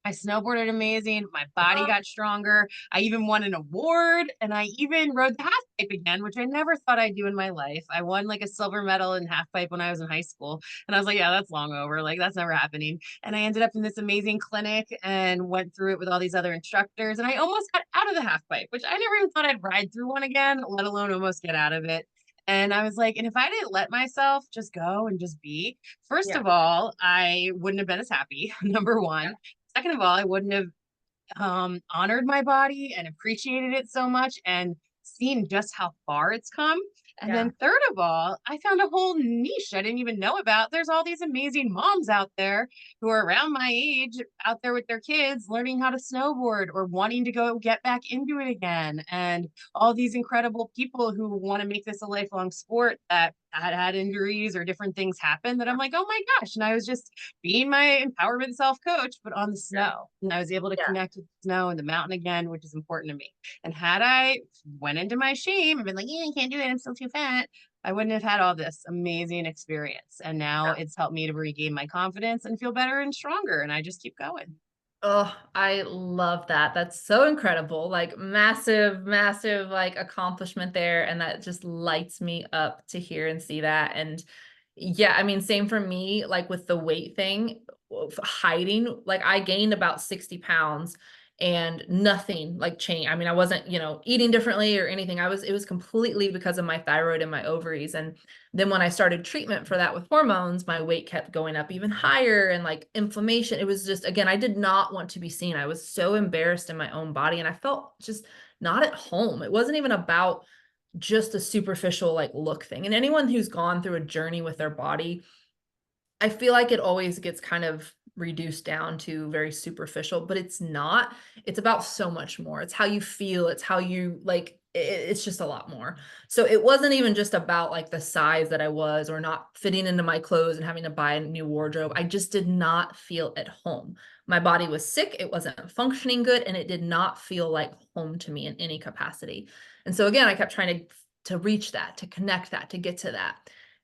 I snowboarded amazing. My body got stronger. I even won an award and I even rode the half pipe again, which I never thought I'd do in my life. I won like a silver medal in half pipe when I was in high school. And I was like, yeah, that's long over. Like that's never happening. And I ended up in this amazing clinic and went through it with all these other instructors. And I almost got out of the half pipe, which I never even thought I'd ride through one again, let alone almost get out of it. And I was like, and if I didn't let myself just go and just be, first Yeah. of all, I wouldn't have been as happy, number one. Second of all, I wouldn't have honored my body and appreciated it so much and seen just how far it's come. And Yeah. then third of all, I found a whole niche I didn't even know about. There's all these amazing moms out there who are around my age, out there with their kids, learning how to snowboard or wanting to go get back into it again. And all these incredible people who want to make this a lifelong sport that had injuries or different things happen that I'm like, oh my gosh. And I was just being my empowerment self coach, but on the snow. And I was able to Yeah. connect with the snow and the mountain again, which is important to me. And had I went into my shame and been like, yeah, I can't do it, I'm still too fat, I wouldn't have had all this amazing experience. And now it's helped me to regain my confidence and feel better and stronger. And I just keep going. Oh, I love that. That's so incredible. Like massive, massive like accomplishment there. And that just lights me up to hear and see that. And yeah, I mean, same for me, like with the weight thing, hiding, like I gained about 60 pounds and nothing like changed. I mean, I wasn't, eating differently or anything. It was completely because of my thyroid and my ovaries. And then when I started treatment for that with hormones, my weight kept going up even higher and like inflammation. It was just, again, I did not want to be seen. I was so embarrassed in my own body and I felt just not at home. It wasn't even about just a superficial like look thing. And anyone who's gone through a journey with their body, I feel like it always gets kind of reduced down to very superficial, but it's not. It's about so much more. It's how you feel. It's how you like, it's just a lot more. So it wasn't even just about like the size that I was or not fitting into my clothes and having to buy a new wardrobe. I just did not feel at home. My body was sick. It wasn't functioning good. And it did not feel like home to me in any capacity. And so again, I kept trying to reach that, to connect that, to get to that.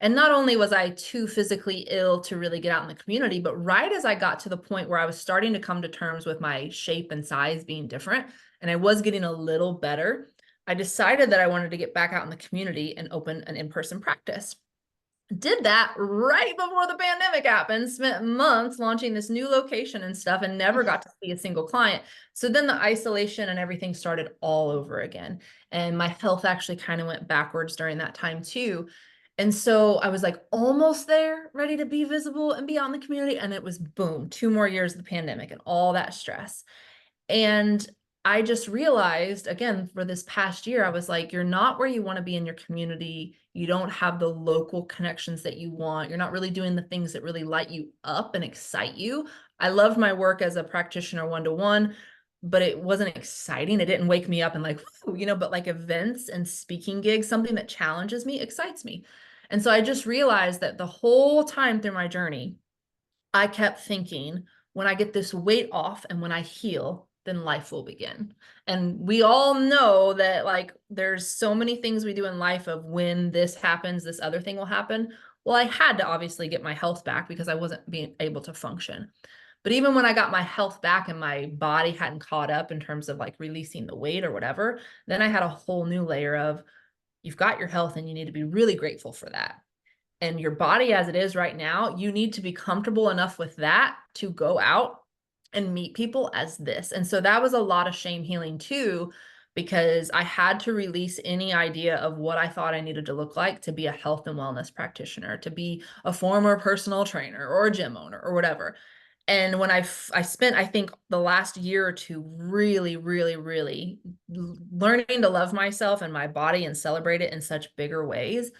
And not only was I too physically ill to really get out in the community, but right as I got to the point where I was starting to come to terms with my shape and size being different, and I was getting a little better, I decided that I wanted to get back out in the community and open an in-person practice. Did that right before the pandemic happened, spent months launching this new location and stuff and never got to see a single client. So then the isolation and everything started all over again. And my health actually kind of went backwards during that time too. And so I was like almost there, ready to be visible and be out in the community. And it was boom, 2 more years of the pandemic and all that stress. And I just realized again for this past year, I was like, you're not where you want to be in your community. You don't have the local connections that you want. You're not really doing the things that really light you up and excite you. I loved my work as a practitioner one-to-one, but it wasn't exciting. It didn't wake me up and like, but like events and speaking gigs, something that challenges me, excites me. And so I just realized that the whole time through my journey, I kept thinking, when I get this weight off and when I heal, then life will begin. And we all know that like there's so many things we do in life of when this happens, this other thing will happen. Well, I had to obviously get my health back because I wasn't being able to function. But even when I got my health back and my body hadn't caught up in terms of like releasing the weight or whatever, then I had a whole new layer of you've got your health and you need to be really grateful for that. And your body as it is right now, you need to be comfortable enough with that to go out and meet people as this. And so that was a lot of shame healing too, because I had to release any idea of what I thought I needed to look like to be a health and wellness practitioner, to be a former personal trainer or a gym owner or whatever. And when I spent, I think the last year or two really, really, really learning to love myself and my body and celebrate it in such bigger ways.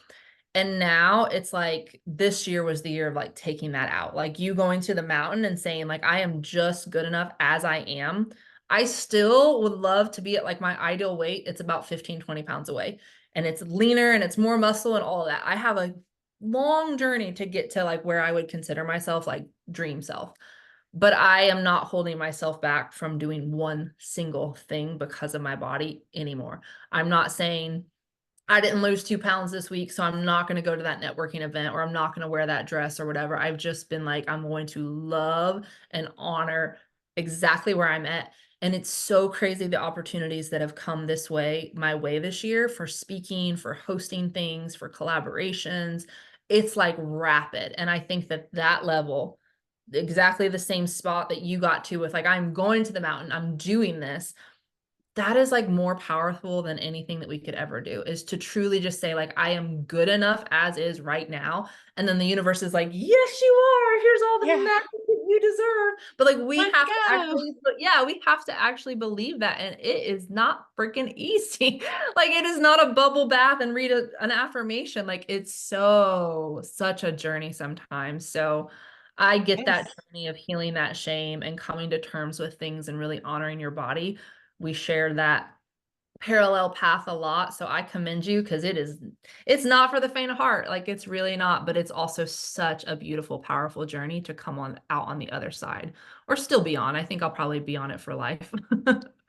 And now it's like this year was the year of like taking that out, like you going to the mountain and saying like, I am just good enough as I am. I still would love to be at like my ideal weight. It's about 15, 20 pounds away and it's leaner and it's more muscle and all of that. I have a long journey to get to like where I would consider myself like dream self, but I am not holding myself back from doing one single thing because of my body anymore. I'm not saying I didn't lose 2 pounds this week, so I'm not going to go to that networking event or I'm not going to wear that dress or whatever. I've just been like, I'm going to love and honor exactly where I'm at. And it's so crazy the opportunities that have come this way, my way this year for speaking, for hosting things, for collaborations. It's like rapid. And I think that that level, exactly the same spot that you got to with like, I'm going to the mountain, I'm doing this. that is like more powerful than anything that we could ever do, is to truly just say like, I am good enough as is right now. And then the universe is like, yes, you are. Here's all the Yeah, magic that you deserve. But like, we let's have to go. actually, but yeah, we have to actually believe that. And it is not freaking easy. Like, it is not a bubble bath and read an affirmation. Like, it's such a journey sometimes. So I get that Yes. journey of healing that shame and coming to terms with things and really honoring your body. We share that parallel path a lot. So I commend you, because it's not for the faint of heart. Like, it's really not, but it's also such a beautiful, powerful journey to come on out on the other side, or still be on. I think I'll probably be on it for life.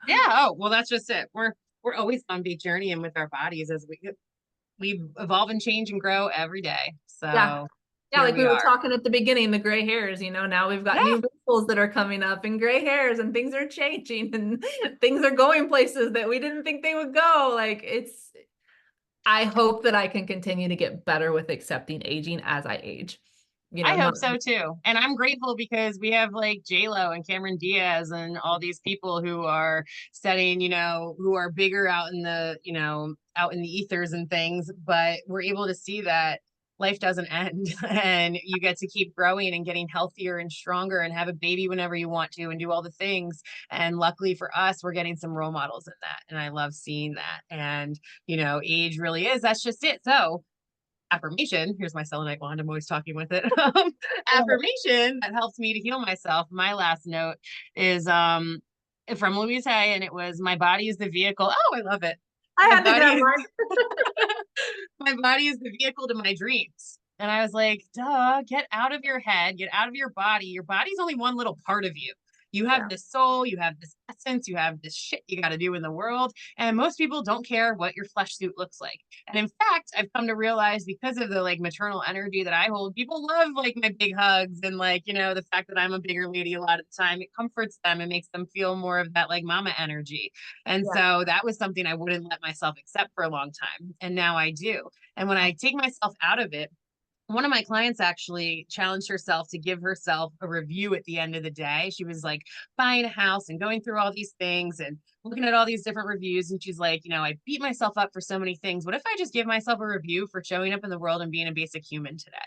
Yeah. Oh, well, that's just it. We're always on big journey and with our bodies as we evolve and change and grow every day. Yeah. So Yeah, here like we we were are. talking at the beginning, the gray hairs, now we've got Yeah. new wrinkles that are coming up and gray hairs, and things are changing and things are going places that we didn't think they would go. Like, I hope that I can continue to get better with accepting aging as I age. I Not hope so too. And I'm grateful because we have like J-Lo and Cameron Diaz and all these people who are setting, who are bigger out in out in the ethers and things, but we're able to see that life doesn't end and you get to keep growing and getting healthier and stronger and have a baby whenever you want to and do all the things. And luckily for us, we're getting some role models in that. And I love seeing that. And, age really is, that's just it. So affirmation, here's my selenite wand, I'm always talking with it. Affirmation that helps me to heal myself, my last note is from Louise Hay, and it was, my body is the vehicle. Oh, I love it. I My had to body grab is mine. my body is the vehicle to my dreams. And I was like, duh, get out of your head, get out of your body. Your body's only one little part of you. You have Yeah. this soul, you have this essence, you have this shit you got to do in the world. And most people don't care what your flesh suit looks like. And in fact, I've come to realize, because of the like maternal energy that I hold, people love like my big hugs and like, the fact that I'm a bigger lady a lot of the time. It comforts them and makes them feel more of that like mama energy. And Yeah. so that was something I wouldn't let myself accept for a long time. And now I do. And when I take myself out of it, one of my clients actually challenged herself to give herself a review at the end of the day. She was like buying a house and going through all these things and looking at all these different reviews. And she's like, I beat myself up for so many things. What if I just give myself a review for showing up in the world and being a basic human today?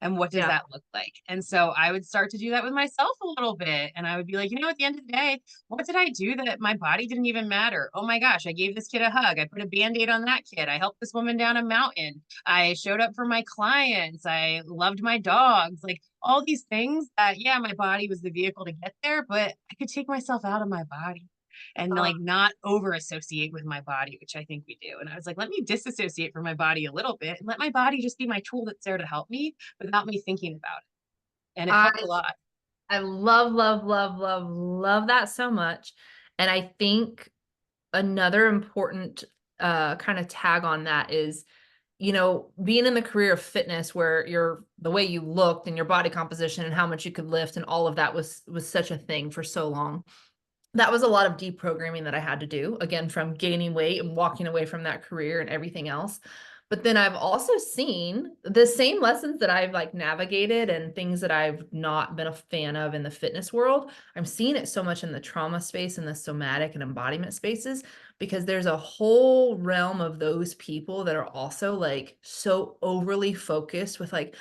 And what does Yeah. that look like? And so I would start to do that with myself a little bit. And I would be like, at the end of the day, what did I do that my body didn't even matter? Oh my gosh, I gave this kid a hug. I put a band-aid on that kid. I helped this woman down a mountain. I showed up for my clients. I loved my dogs. Like all these things that, yeah, my body was the vehicle to get there, but I could take myself out of my body and Uh, like not over associate with my body, which I think we do. And I was like, let me disassociate from my body a little bit and let my body just be my tool that's there to help me without me thinking about it. And it I helped a lot. I love, love, love, love, love that so much. And I think another important kind of tag on that is, being in the career of fitness, where the way you looked and your body composition and how much you could lift and all of that was such a thing for so long. That was a lot of deprogramming that I had to do, again, from gaining weight and walking away from that career and everything else. But then I've also seen the same lessons that I've like navigated and things that I've not been a fan of in the fitness world. I'm seeing it so much in the trauma space and the somatic and embodiment spaces, because there's a whole realm of those people that are also like so overly focused with like,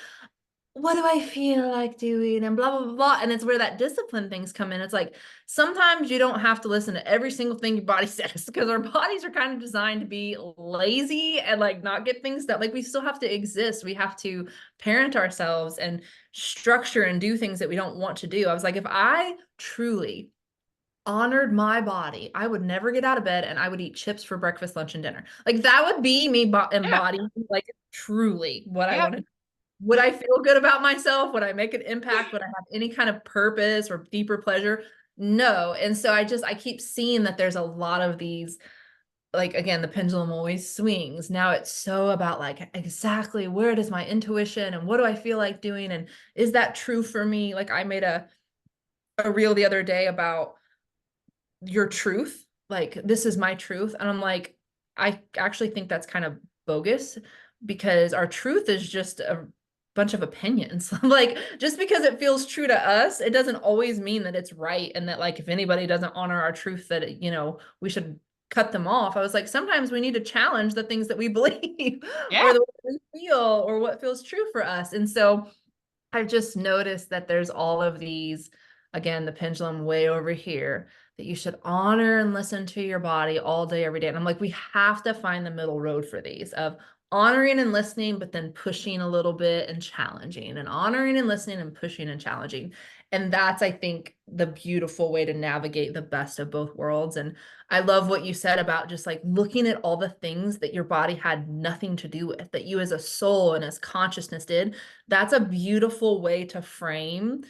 what do I feel like doing and blah, blah, blah, blah. And it's where that discipline things come in. It's like, sometimes you don't have to listen to every single thing your body says, because our bodies are kind of designed to be lazy and like not get things done. Like, we still have to exist. We have to parent ourselves and structure and do things that we don't want to do. I was like, if I truly honored my body, I would never get out of bed and I would eat chips for breakfast, lunch, and dinner. Like, that would be me Yeah. embodying like truly what I Yep. wanted. Would I feel good about myself? Would I make an impact? Would I have any kind of purpose or deeper pleasure? No. And so I keep seeing that there's a lot of these, like, again, the pendulum always swings. Now it's so about like, exactly where does my intuition and what do I feel like doing? And is that true for me? Like, I made a reel the other day about your truth. Like, this is my truth. And I'm like, I actually think that's kind of bogus, because our truth is just a bunch of opinions. Like, just because it feels true to us, it doesn't always mean that it's right. And that, like, if anybody doesn't honor our truth, that, we should cut them off. I was like, sometimes we need to challenge the things that we believe Yeah. or the way we feel or what feels true for us. And so I've just noticed that there's all of these, again, the pendulum way over here, that you should honor and listen to your body all day, every day. And I'm like, we have to find the middle road for these of honoring and listening, but then pushing a little bit and challenging, and honoring and listening and pushing and challenging. And that's, I think, the beautiful way to navigate the best of both worlds. And I love what you said about just like looking at all the things that your body had nothing to do with, that you as a soul and as consciousness did. That's a beautiful way to frame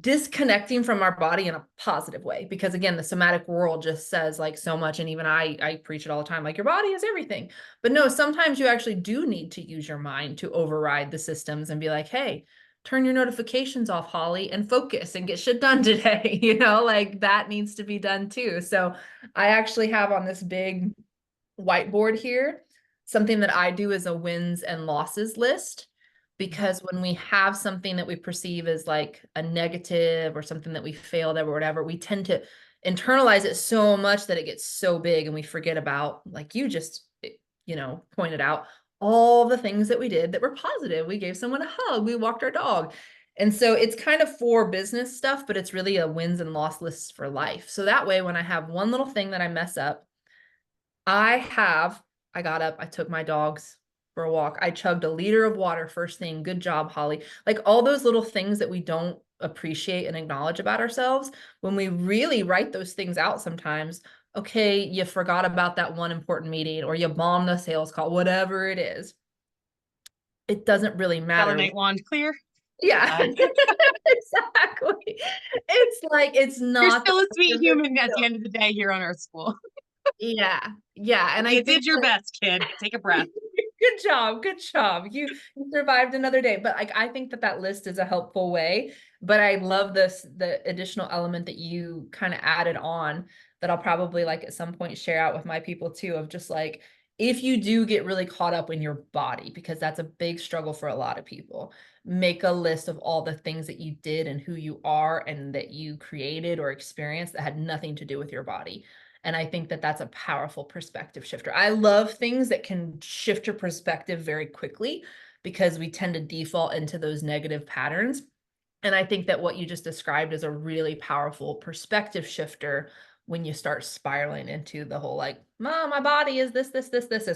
disconnecting from our body in a positive way, because again, the somatic world just says like so much, and even I preach it all the time, like your body is everything. But no, sometimes you actually do need to use your mind to override the systems and be like, hey, turn your notifications off, Holly, and focus and get shit done today. Like that needs to be done too. So I actually have on this big whiteboard here something that I do is a wins and losses list, because when we have something that we perceive as like a negative or something that we failed at or whatever, we tend to internalize it so much that it gets so big and we forget about, like you just, pointed out, all the things that we did that were positive. We gave someone a hug, we walked our dog. And so it's kind of for business stuff, but it's really a wins and loss list for life. So that way, when I have one little thing that I mess up, I got up, I took my dogs for a walk. I chugged a liter of water first thing. Good job, Holly. Like all those little things that we don't appreciate and acknowledge about ourselves, when we really write those things out sometimes, okay, you forgot about that one important meeting or you bombed the sales call, whatever it is, it doesn't really matter. Selenite wand clear. Yeah, exactly. It's like, it's You're not still a sweet the human at the end of the day here on Earth School. yeah. Yeah. And I You think did your best, kid. Take a breath. good job. Good job. You survived another day. But like I think that list is a helpful way. But I love the additional element that you kind of added on that I'll probably like at some point share out with my people too, of just like, if you do get really caught up in your body, because that's a big struggle for a lot of people, make a list of all the things that you did and who you are and that you created or experienced that had nothing to do with your body. And I think that that's a powerful perspective shifter. I love things that can shift your perspective very quickly, because we tend to default into those negative patterns. And I think that what you just described is a really powerful perspective shifter when you start spiraling into the whole like, Mom, my body is this.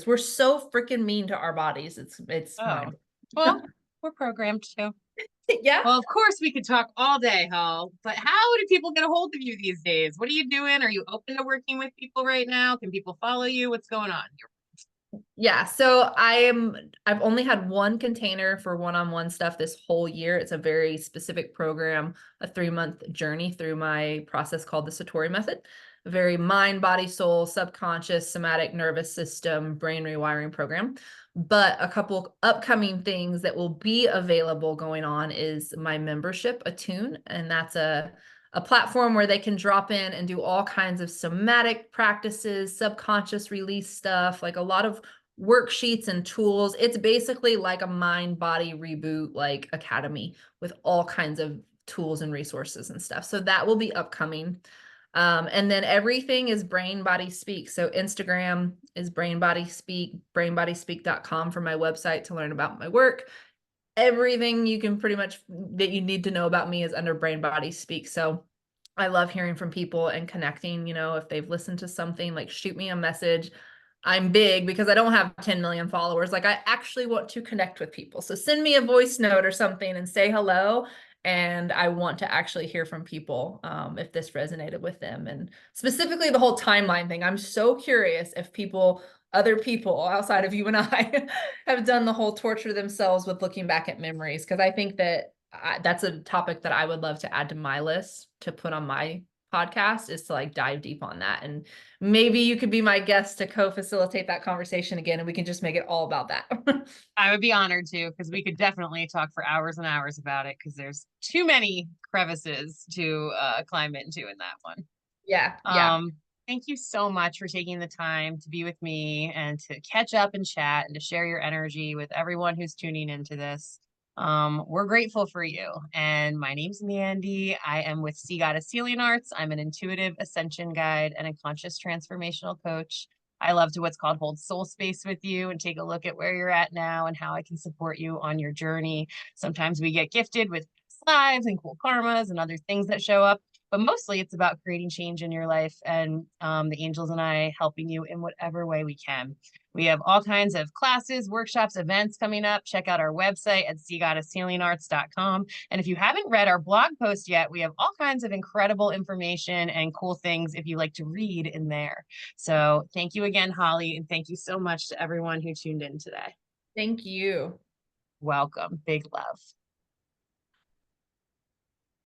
We're so freaking mean to our bodies. It's Oh, mind. well, we're programmed to. Yeah. Well, of course, we could talk all day, Hall, but how do people get a hold of you these days? What are you doing? Are you open to working with people right now? Can people follow you? What's going on? Yeah, so I've only had one container for one-on-one stuff this whole year. It's a very specific program, a 3-month journey through my process called the Satori method. A very mind, body, soul, subconscious, somatic nervous system, brain rewiring program. But a couple upcoming things that will be available going on is my membership, Attune, and that's a platform where they can drop in and do all kinds of somatic practices, subconscious release stuff, like a lot of worksheets and tools. It's basically like a mind body reboot, like academy with all kinds of tools and resources and stuff. So that will be upcoming. And then everything is Brain Body Speak. So Instagram is Brain Body Speak, brainbodyspeak.com for my website to learn about my work. Everything you can pretty much that you need to know about me is under Brain Body Speak. So I love hearing from people and connecting, if they've listened to something, like shoot me a message. I'm big because I don't have 10 million followers. Like I actually want to connect with people. So send me a voice note or something and say hello. And I want to actually hear from people if this resonated with them. And specifically the whole timeline thing. I'm so curious if other people outside of you and I have done the whole torture themselves with looking back at memories. Because I think that that's a topic that I would love to add to my list to put on my podcast, is to like dive deep on that. And maybe you could be my guest to co-facilitate that conversation again, and we can just make it all about that. I would be honored to, because we could definitely talk for hours and hours about it, because there's too many crevices to climb into in that one. Yeah. Yeah. Thank you so much for taking the time to be with me and to catch up and chat and to share your energy with everyone who's tuning into this. We're grateful for you. And my name's Mandee. I am with Sea Goddess Healing Arts. I'm an intuitive ascension guide and a conscious transformational coach. I love to what's called hold soul space with you and take a look at where you're at now and how I can support you on your journey. Sometimes we get gifted with lives and cool karmas and other things that show up, but mostly it's about creating change in your life and the angels and I helping you in whatever way we can. We have all kinds of classes, workshops, events coming up. Check out our website at seagoddesshealingarts.com. And if you haven't read our blog post yet, we have all kinds of incredible information and cool things if you like to read in there. So thank you again, Holly, and thank you so much to everyone who tuned in today. Thank you. Welcome. Big love.